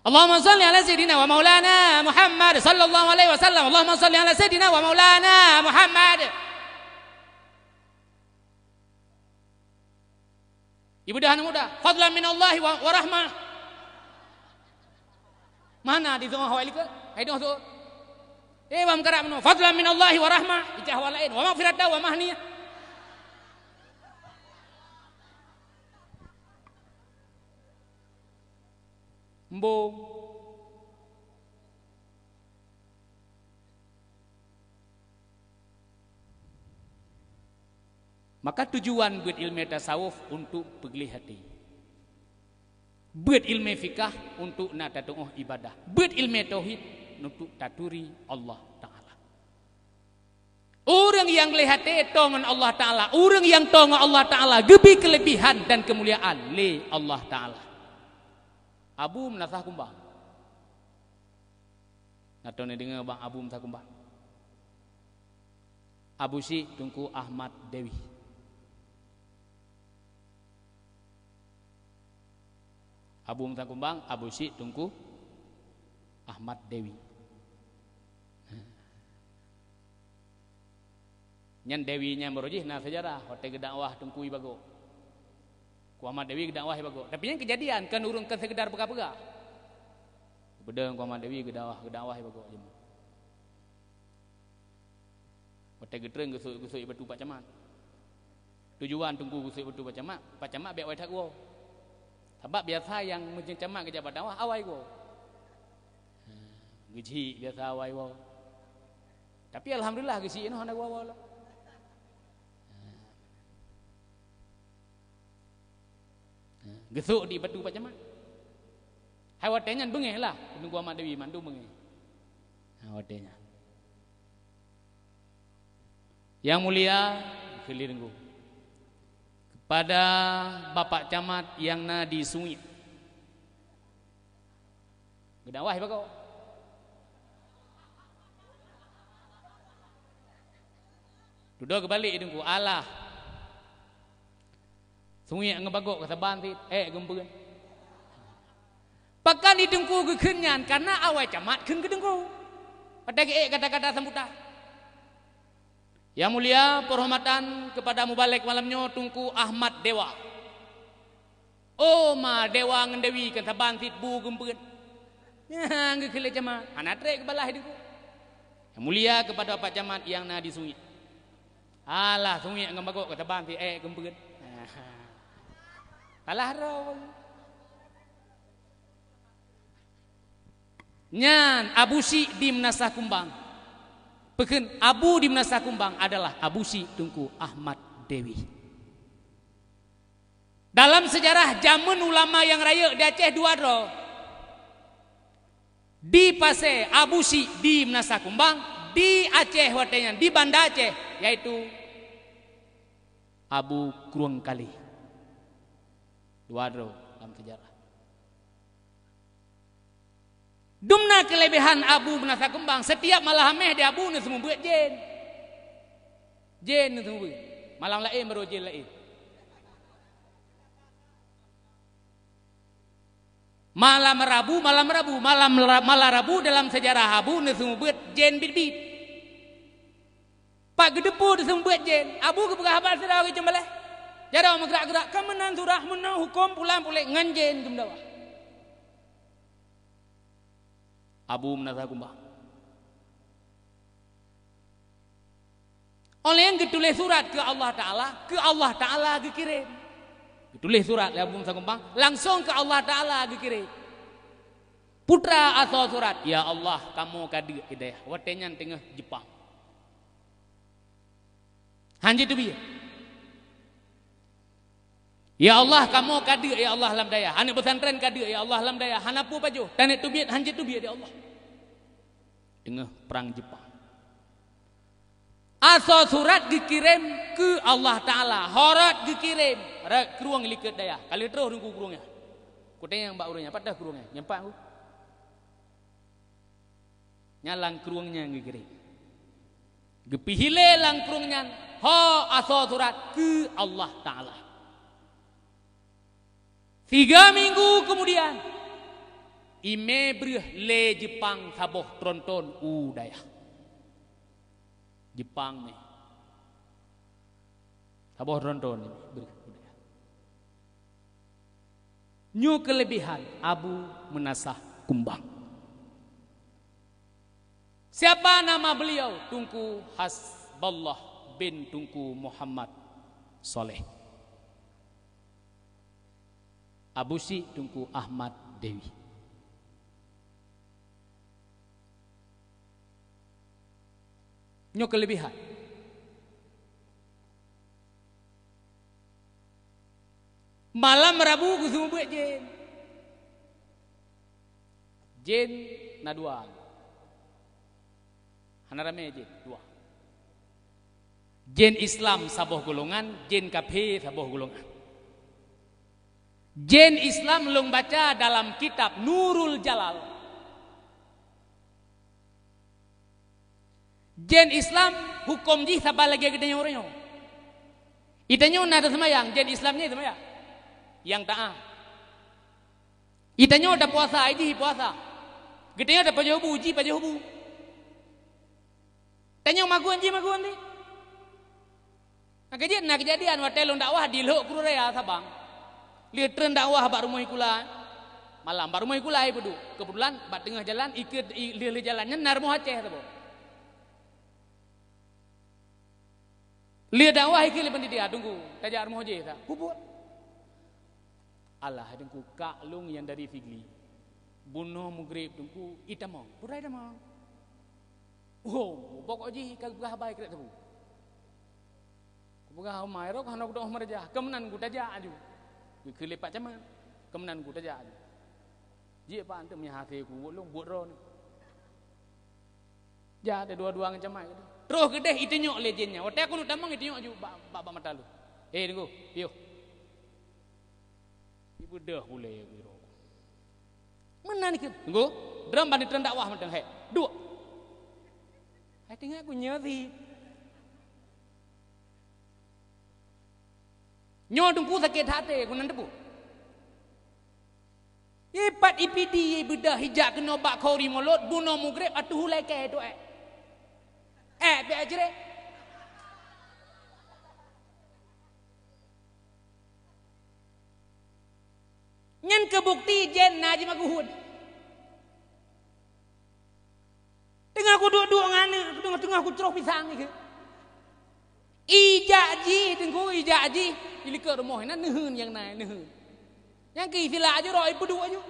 Allahumma salli ala sayyidina wa maulana Muhammad sallallahu alaihi wasallam. Allahumma salli ala sayyidina wa maulana Muhammad. Ibu dah muda. Fadlan min Allah wa rahmah. Mana di tengah hawai likut? Hai dong tu. Wam karab no fadlan min Allah wa rahmah ijah walain wa maghfirata wa mahniyah. Mbong maka tujuan buat ilmu tasawuf untuk pegelih hati. Buat ilmu fikah untuk nak tatuh ibadah. Buat ilmu tauhid untuk taturi Allah Ta'ala. Orang yang lihat tongan Allah Ta'ala, orang yang tongan Allah Ta'ala gebi kelebihan dan kemuliaan le Allah Ta'ala. Abu menasah kumbang. Nato ni dengar bang Abu menasah kumbang. Abu si Tunku Ahmad Dewi. Abu menasah kumbang, Abu si Tunku Ahmad Dewi. Nyan Dewinya merojih na sejarah hotel gedakwah tungkui bago. Ku Ahmad Dewi gedakwah bago. Tapi yang kejadian kan urung ke sekedar pega-pega. Bedeng ku Ahmad Dewi gedakwah bago. Hotel getreng gusuk batu Pak Camat. Tujuan tunggu gusuk batu Pak Camat biar wai tak gua. Sebab biasa yang macam camat kerja pada awal awai gua. Gaji biasa awai gua. Tapi alhamdulillah gaji ini hendak gua lah. Gesuk di batu Pak Camat. Hai hotelnya bengeh lah. Tunggu Ahmad Dewi mandu bengeh. Hotelnya. Yang mulia kelirenggu kepada Bapak Camat yang na di Sungai gedawah apa kau duduk kebalik hidungku alah Sungai ngebagok kata bantit gempeun pakan hidungku kekenyan karena awal Camat ken gedengku pada kata-kata sambutan. Yang mulia penghormatan kepada mubalek malamnya Tunku Ahmad Dewa. Oh ma Dewa ngendewi kan tabantit bu gempeun. Ya ngekele Camat. Anak trek kebalah hidupku. Yang mulia kepada Pak Camat yang na di Sungai. Alah Sungai ngembagok kata bantit gempeun. Alah raw. Nyan Abu Si di Menasah Kumbang. Peken Abu di Menasah Kumbang adalah Abu Si Tunku Ahmad Dewi. Dalam sejarah zaman ulama yang raya di Aceh dua dro. Di Pasir Abu Si di Menasah Kumbang, di Aceh watenya di Banda Aceh yaitu Abu Krueng Kali. Dua dro dalam sejarah. Dumna kelebihan Abu Menasah Kumbang setiap malam meh di Abu ni semua buat jen ni semua buat malam lain baru jen lain malam Rabu dalam sejarah Abu ni semua buat jen bit Pak Gedepu ni semua buat jen Abu kepegah habal sedar ke cembaleh jadi orang gerak-gerak kemenan surah menang hukum pulang nganjen kemdawah Abu Menasah Kumbang. Oleh yang ditulis surat ke Allah Ta'ala dikirim. Ditulis surat Abu Menasah Kumbang, langsung ke Allah Ta'ala dikirim. Putra asal surat, ya Allah kamu kadi hidayah. Watenya tengah Jepang. Hanji tu biar. Ya Allah kamu kadir ya Allah lam daya. Anak pesantren kadir ya Allah lam daya. Hanapu baju. Tanek tu biat hanjit tu biat ya Allah. Tengah perang Jepang. Asal surat dikirim ke Allah Ta'ala. Horat dikirim. Rak keruang liket daya. Kali terus rungku keruangnya. Ku tanya yang mbak urangnya. Patah keruangnya. Nyampak aku. Nyalang keruangnya dikirim. Gepihile lang keruangnya. Ho asal surat ke Allah Ta'ala. 3 minggu kemudian ime brih le Jepang saboh tronton udaya Jepang ni saboh tronton brih udaya nyu kelebihan Abu Menasah Kumbang. Siapa nama beliau? Tunku Hasballah bin Tunku Muhammad Soleh. Abu Si Tunku Ahmad Dewi. Nyo kelebihan. Malam Rabu ku semua buat jen. Jen na dua. Hana rame jen dua. Jen Islam saboh golongan, jen kafir saboh golongan. Jen Islam long baca dalam kitab Nurul Jalal. Jen Islam hukum ji sabah lagi gedenya orangnya. Itanya ada semayang, jen Islamnya semayang. Yang taat. Itanya ada puasa, ini puasa. Gedenya ada pajahubu, uji pajahubu. Tanya maguan ji maguan ni. Nak kejadian hotel dakwah di Lok Kuraya Sabang. Lihat tren dakwah bak rumah ikula. Malam bak rumah ikula pedu. Kebetulan bak tengah jalan ikut lihat jalannya nar mau Aceh tu. Lihat dakwah iki le dia tunggu. Tajar moje tak. Ku buat. Allah dengku kak lung yang dari Figli. Bunuh mugrib dengku itamong. Purai tamong. Oh, pokok ji kag begah baik rek tu. Ku begah mai ro kana ku doh merja. Kemenan ku taja aju. Ku lepak caman. Kemenan ku taja aju. Ji pa antum nya hati ku lung buat ro ni. Ja ada dua-dua macam mai gitu. Terus gedeh itu nyok lejennya. Waktu aku nak tamang itu nyok aju bab mata lu. Tunggu, piu. Ibu dah boleh biro. Mana ni kan? Tunggu. Drum bani tren dakwah macam hei. Dua. Hai tengah aku nyeri. Nyok tunggu sakit hati aku nanti bu. Ipat IPD bedah hijak kena bak kori molot bunuh mugrib atuh hulai ke tu be ajre. Nyen kebukti jen naji maguhud. Tengah aku duduk ngane, tengah aku cerok pisang ni ke. Ijaji tengku ijaji, ilika rumah na neheun yang naik neheun. Yang ke sila aja roi pedu aja.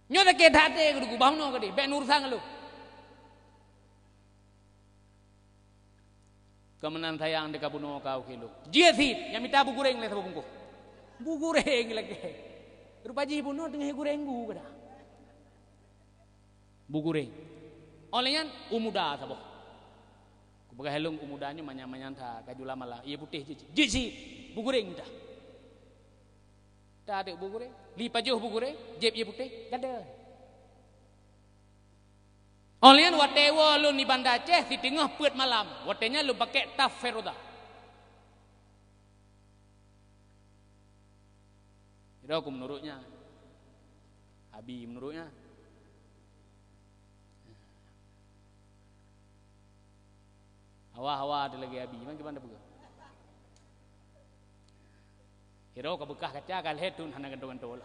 Nyo tak kedate ku bang no kadi, be nur sang lu. Kemenan sayang deka bunuh kau kilo. Dia sit, yang minta bugureng le sabungku. Bugureng lagi. Rupa ji bunuh tengah gureng gu kada. Bugureng. Olehnya umuda sabo. Ku bagai helung umudanya manyan tha kajula malah. Ia putih ji. Ji sit, bugureng dah. Tak ada bugureng. Li pajuh bugureng, jeb ia putih, kada. Olian watewa lu ni Banda Aceh di tengah put malam. Watenya lu pakai taf feroda. Itu aku menurutnya. Abi menurutnya. Hawa ada lagi Abi. Gimana buka? Hiro ka bekah kaca kal hetun hana gantol.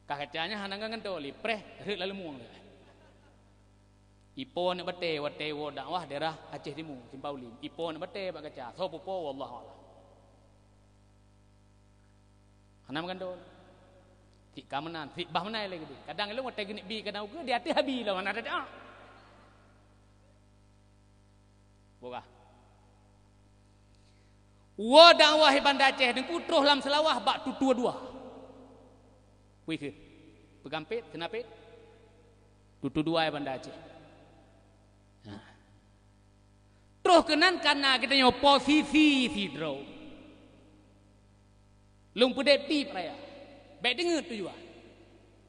Kacanya hana gantol preh rek lalu muang. Ipo nak bate wate wo dakwah daerah Aceh Timur Simpaulim. Ipo nak bate bak kaca. So popo wallahu a'lam. Hana gantol. Ti kamenan, ti bah menai lagi. Kadang lu wate genik bi kadang ke dia hati habi lah mana ada. Boga. Wa dakwah Banda Aceh dengku terus lam selawah bak tutua dua. Wih ke? Pegampit, kenapa? Tutu dua Banda Aceh. Nah. Terus kenan karena kita nyo posisi sidro. Lung pedek pi raya. Baik dengar tu juga.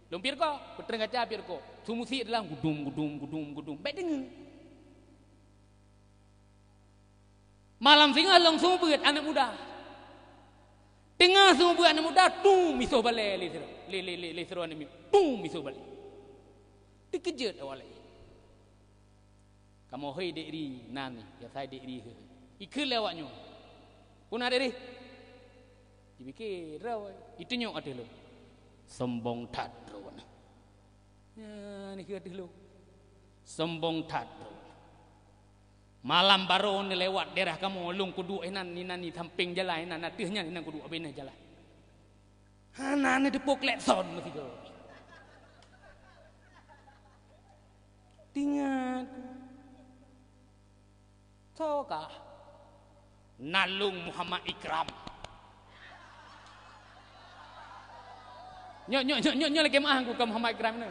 Lung pir ko, petreng kaca pir ko. Sumusi dalam gudum. Baik dengar. Malam singa long semua berat anak muda. Tengah semua berat anak muda tu miso balik le seru anak tu miso balik. Dikejut awal lagi. Kamu hei dekri nani ya saya dekri ke. Ikut lewatnya. Kuna dekri. Dipikir raw itu nyok ada lo. Sombong tat raw. Ya ni ke ada lo. Sombong tat. Malam baru ni lewat daerah kamu lung kudu enan ni samping jalan enan natihnya enan kudu abenah jalan. Hana ni depok lekson mesti ke. Tingat. Tahu kah? Nalung Muhammad Ikram. Nyok lagi mah aku ke Muhammad Ikram ni.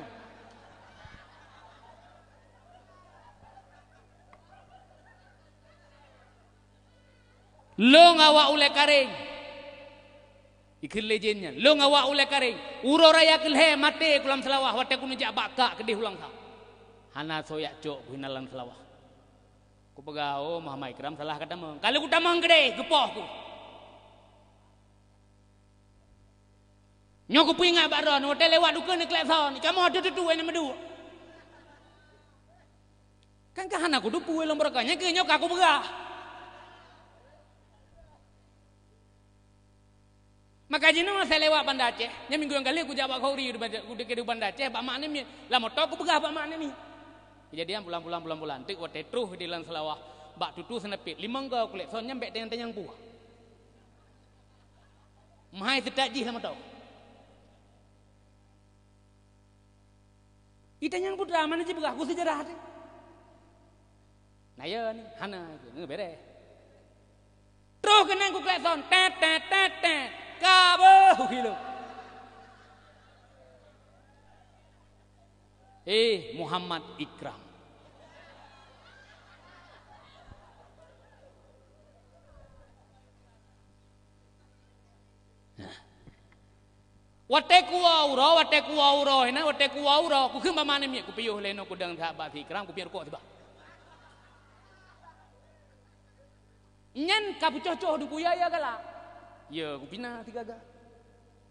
Lo ngawa ule karing. Ikut legendnya. Lo ngawa ule karing. Uro raya kelhe mati kulam selawah. Wate aku nujak bakak kedih ulang tak. Hana soyak cok kuhinalan selawah. Ku pegau Muhammad Ikram salah kata meng. Kalau ku tamang gede gepoh ku. Nyok ku pingat baron. Wate lewat duka ni kelekson. Kamu ada tu yang medu. Kan kahana ku dupu elong berakanya. Ke nyok aku berah. Maka jino saya lewat Banda Aceh. Nya minggu yang kali aku jawab khauri di Banda Aceh. Pak mak ni lah motor aku begah pak mak ni. Kejadian bulan-bulan. Tik wate truh di lan selawah. Bak tutu senepit. Limang kau kulit. So nyambek dengan tanyang buah. Mahai sedak jih sama tau. Itanyang putra mana je berah. Aku sejarah ni. Nah ya ni. Hana. Ini beres. Terus kena aku kulit son. Tet. Kabuh kilo. Muhammad Ikram. Wate kuauro ku khum ba mane mi ku piyuh leno ku dang tha ba thi Ikram ku pier ko tiba. Nyan ka pucoh-coh du ku ya galak. Ya ku pinah tiga ga.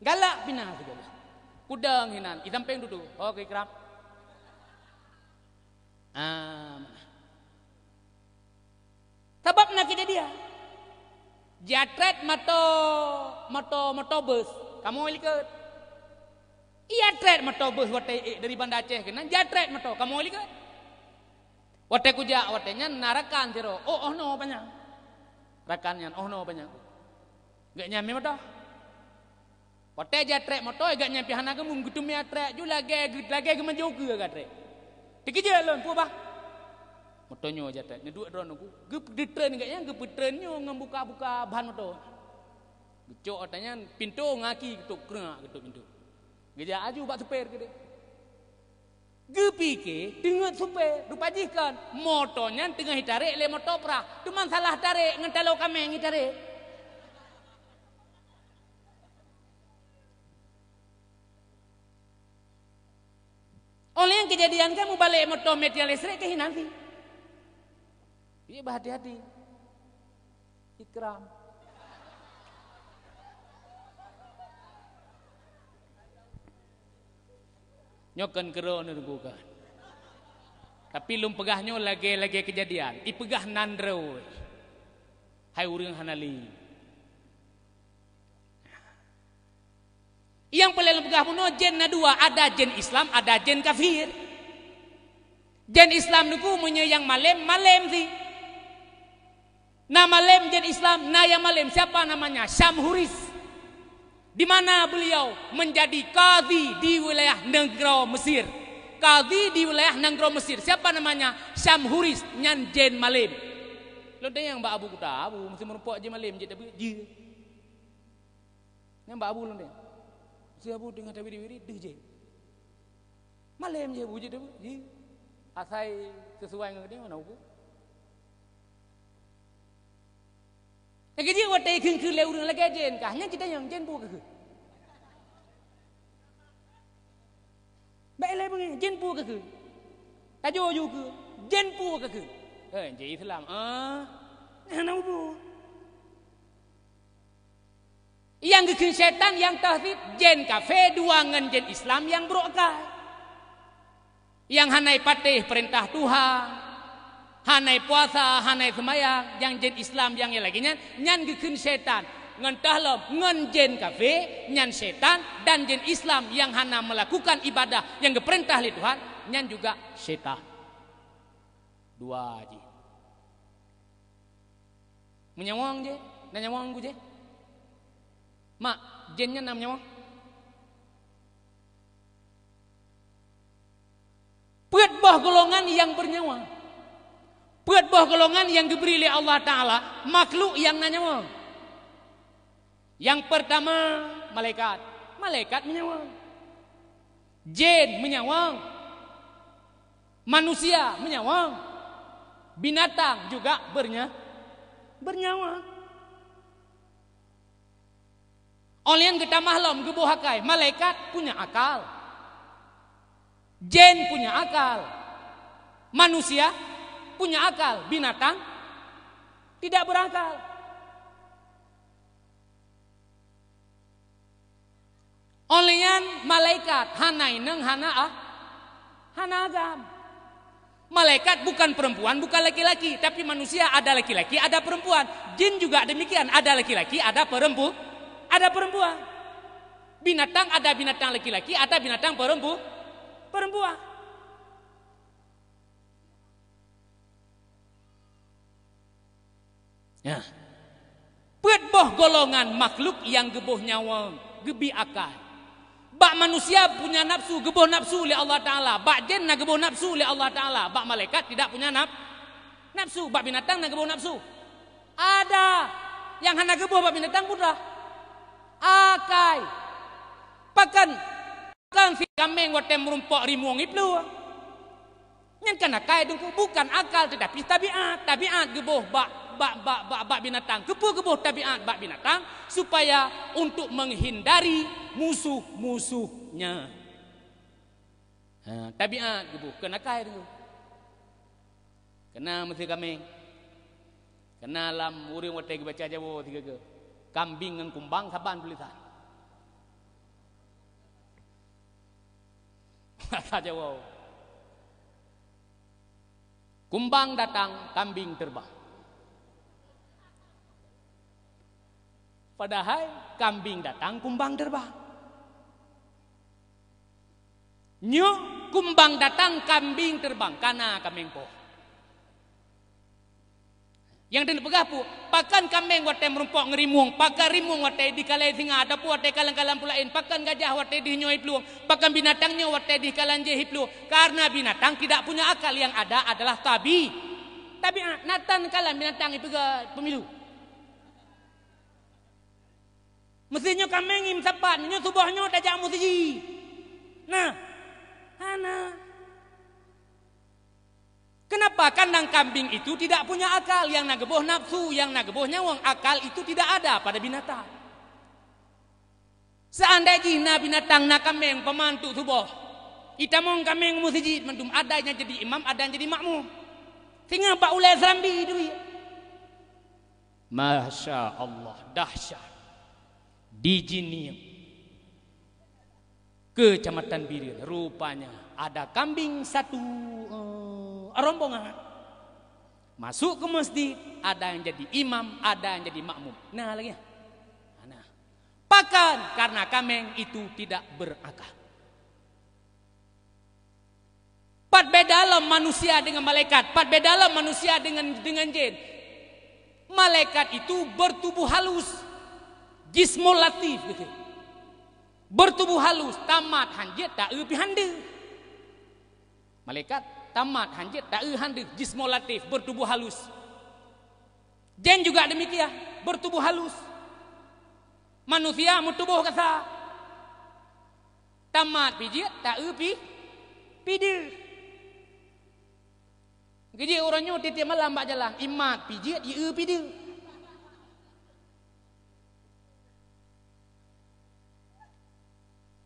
Galak pinah tiga ga. Kudang hinan, itampeng duduk. Oke Ikram. Sebab nak dia jatret moto bus kamu lihat iya tret moto bus wate dari Banda Aceh kena jatret moto kamu lihat wate kuja watenya narakan jero no banyak rakannya no banyak gak nyampe moto wate jatret moto gak nyampe hana kamu gutum ya tret ju lagi kemenjoku gak tret dikija lon pu bah motonyo jatret ni dua drone aku gep di train gaknya gep trainnya ngembuka-buka bahan motor gecok otanya pintu ngaki ketuk kerak ketuk pintu geja aju bak super gede gepi ke dengan super dupajihkan motonya tengah ditarik le motor pra cuma salah tarik ngentalo kami ngitarik oleh yang kejadian kamu balik motor media listrik ke nanti. Iya berhati-hati. Ikram. Nyokan kero nurgukan. Tapi lum pegahnya lagi kejadian. Ipegah nandro. Hai urang hanali. Yang paling pegah puno jen na dua, ada jen Islam, ada jen kafir. Jen Islam nuku menyayang malem sih. Nama lem jen Islam, yang malem siapa namanya? Syamhuris. Di mana beliau menjadi qadhi di wilayah negara Mesir. Qadhi di wilayah negara Mesir. Siapa namanya? Syamhuris nyan jen malem. Lo yang mbak abu kuta abu mesti merupak je malem je tapi je. Yang mbak abu lo deh. Si abu dengan wiri deh je. Malem je abu je tapi je. Asai sesuai dengan dia mana aku? Lagi dia watai kengkul lewurang lagi jen kah? Yang kita yang jen pu ke? Baiklah begini jen pu ke? Tajo juga jen pu ke? Jen Islam Yang pu? Yang kekun setan yang tauhid jen kafe dua ngan jen Islam yang berokah. Yang hanai patih perintah Tuhan. Hanai puasa, hanai semayang, yang jen Islam yang lagi nyan gekun setan, ngan tahlom, ngan jen kafe, nyan setan dan jen Islam yang hana melakukan ibadah yang diperintah oleh Tuhan, nyan juga setan. Dua je. Menyawang je, dan nyawang gu je. Mak, jennya nam nyawang. Buat bah golongan yang bernyawa. Buat bah golongan yang diberi oleh Allah Ta'ala. Makhluk yang nanyawang. Yang pertama malaikat. Malaikat menyawang. Jin menyawang. Manusia menyawang. Binatang juga bernyawa. Oleh yang kita mahlum gebuhakai. Malaikat punya akal. Jin punya akal. Manusia punya akal, binatang tidak berakal. Olehan malaikat hanaineng hana agam. Malaikat bukan perempuan, bukan laki-laki, tapi manusia ada laki-laki, ada perempuan. Jin juga demikian, ada laki-laki, ada perempuan. Binatang ada binatang laki-laki, ada binatang perempuan. Ya. Pet boh golongan makhluk yang geboh nyawa, gebi akal. Bak manusia punya nafsu, geboh nafsu oleh Allah Ta'ala. Bak jin nak geboh nafsu oleh Allah Ta'ala. Bak malaikat tidak punya nafsu. Bak binatang nak geboh nafsu. Ada yang hanya geboh bak binatang mudah. Akai. Pakan si kambing watem merumpok rimuang iplu. Yang kan akai dengku bukan akal tetapi tabiat. Tabiat geboh bak binatang. Geboh tabiat bak binatang supaya untuk menghindari musuh-musuhnya. Tabiat geboh kena akai dengku. Kena mesti kambing. Kena lam urang watai baca Jawa tiga ke. Kambing dengan kumbang saban tulisan. Bahasa Jawa. Kumbang datang, kambing terbang. Padahal kambing datang, kumbang terbang. Nyo kumbang datang, kambing terbang. Kana kambing po. Yang den pegapu, pakan kambing watai merumpok ngerimuang, pakan rimuang watai di kalai singa, ataupun watai kalang-kalang pulain, pakan gajah watai di nyoi peluang, pakan binatangnya watai di kalang jehi peluang. Karena binatang tidak punya akal, yang ada adalah tabiat. Natan kalang binatang itu ke pemilu. Mestinya kambing im sapan, nyo subahnya tajak musiji. Nah, hana. Kenapa kandang kambing itu tidak punya akal? Yang nageboh nafsu, yang nageboh nyawang, akal itu tidak ada pada binatang. Seandainya binatang nak kambing pemantu subuh, itamong kambing musjid mendum adanya jadi imam, adanya jadi makmum. Sehingga Pak Ulai Serambi itu. Masya Allah, dahsyat. Di Jinia, Kecamatan Biril, rupanya ada kambing satu rombongan masuk ke masjid, ada yang jadi imam, ada yang jadi makmum. Nah lagi, nah, pakan karena kambing itu tidak berakal. Pat beda manusia dengan malaikat, pat beda manusia dengan jin. Malaikat itu bertubuh halus, jismul latif gitu. Bertubuh halus, tamat hanjit tak eupi hande. Malaikat tamat hanjit tak hande, jismul latif, bertubuh halus. Jin juga demikian, bertubuh halus. Manusia bertubuh kasar. Tamat pijit tak pide. Gaji orangnya tiap malam bak jalan, imat pijit pide.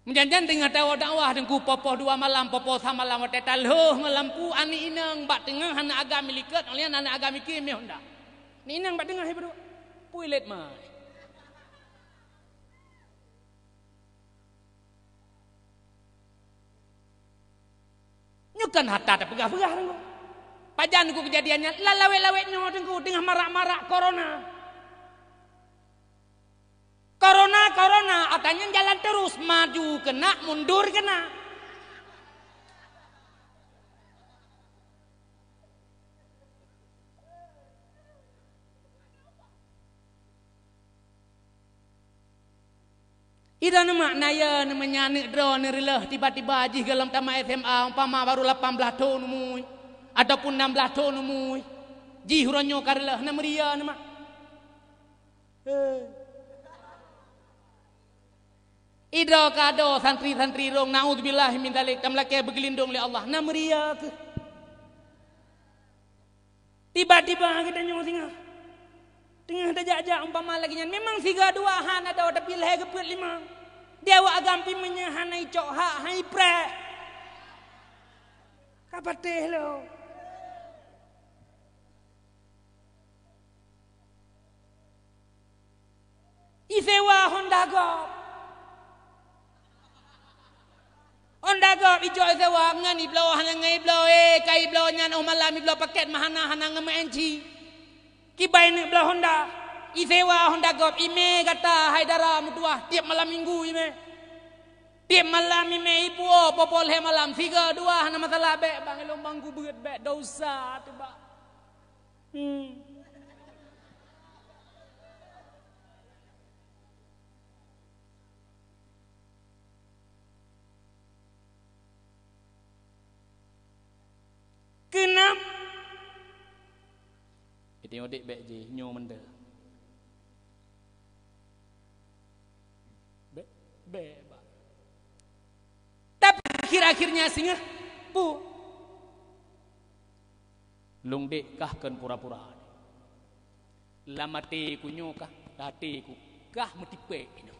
Menjanjan dengan dakwah dengku popoh dua malam, popoh sama malam watai taluh ngelampu ani inang bak tengah anak agam milikat, oleh anak agam mikir meh honda. Ni inang bak tengah he berdua. Puilet mai. Nyukan hatta tak pegah-pegah dengku. Pajan dengku kejadiannya lalawe-lawetnya dengku tengah marak-marak corona. Corona, atanya jalan terus, maju kena, mundur kena. Ida nama naya namanya anak drone rilah tiba-tiba aji dalam tamat SMA umpama baru 18 tahun umui ataupun 16 tahun umui. Ji huranyo karilah nama ria nama. Ida kado santri-santri rong naudzubillah min dzalik tamlake bergelindung oleh Allah nam ria ke. Tiba-tiba kita nyong singa. Tengah tajak-jak umpama lagi nyan memang siga dua han ada tapi leh gepet lima. Dia wa agampi menyahanai cok hak hai pre. Kapateh lo. Isewa Honda Gop. Honda Gop ijo isewa ngani blow hana ngai blow kai blow nyan o malam blow paket mahana hana ngame enci. Kibai ni blow Honda. Isewa Honda Gop ime kata Haidara mutuah tiap malam minggu ime. Tiap malam ime ibu popol he malam 3-2 hana masalah be bang lombang ku beut be dosa tu ba. Jadi odik bek je nyo mende. Be. Tapi akhir-akhirnya singa bu lung dek kah kan pura-pura lama te ku nyo kah date ku kah metipe ino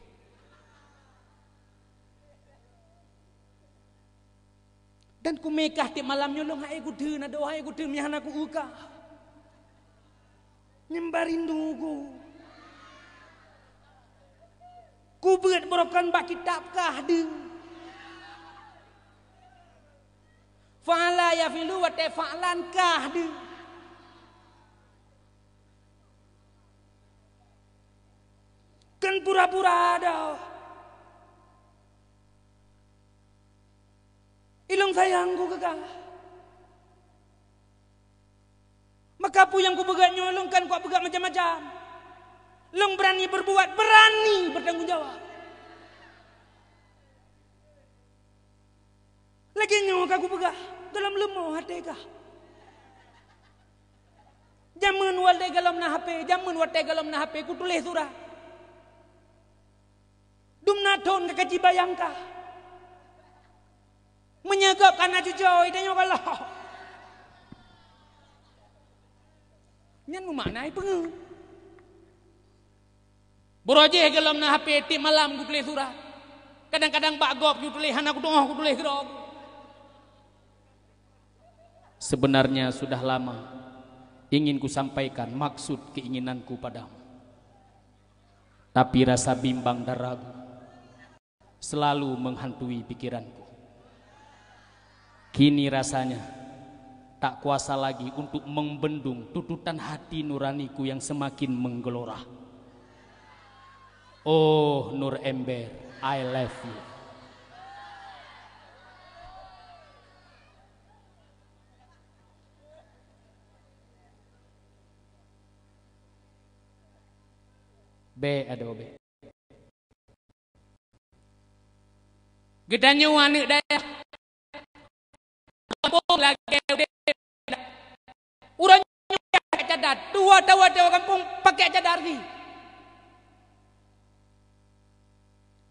dan ku mekah ti malam nyolong hae ku deun ada hae ku deun nyahana ku uka nyembarinduku ku beut borokan bak kitab kah deun fa'ala yafilu wa tafa'lan kah deun kan pura-pura ada ilong sayangku kekah maka pu yang ku begat nyolong kan ku begat macam-macam long berani berbuat, berani bertanggung jawab. Lagi nyawa kaku begah dalam lemah hati kah. Jaman walde galam na HP, jaman walde galam na HP ku tulis surah. Dumnaton kekaji bayangkah. Menyagap kana cucoy dan nyoba Allah. Nyan mu maknai pengen. Borojeh galam na HP ti malam ku tulis surah. Kadang-kadang bak gop ku tulis anak ku doa ku tulis gerok. Sebenarnya sudah lama ingin ku sampaikan maksud keinginanku padamu. Tapi rasa bimbang dan ragu selalu menghantui pikiranku. Kini rasanya tak kuasa lagi untuk membendung tuntutan hati nuraniku yang semakin menggelora. Oh Nur Ember, I love you. B ada B. Gedanya wanik daya. Kampung lagi urang pakai cadar. Dua kampung pakai cadar ni.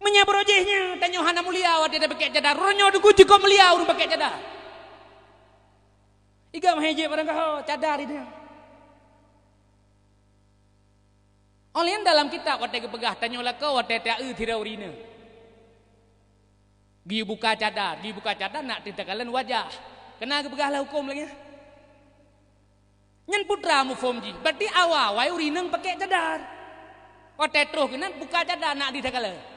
Menyabrojehnya tanya hana mulia wadi dah pakai cadar. Ronyo duku jiko mulia urang pakai cadar. Iga maheje barang kau cadar ini. Oleh dalam kitab wadi kepegah tanya laka wadi tak tidak urina. Gi buka cadar nak tindakan wajah. Kena kepegahlah hukum lagi. Nyan putra mu fomji. Berarti awal wai urineng pakai cadar. Wadi terus kena buka cadar nak tindakan.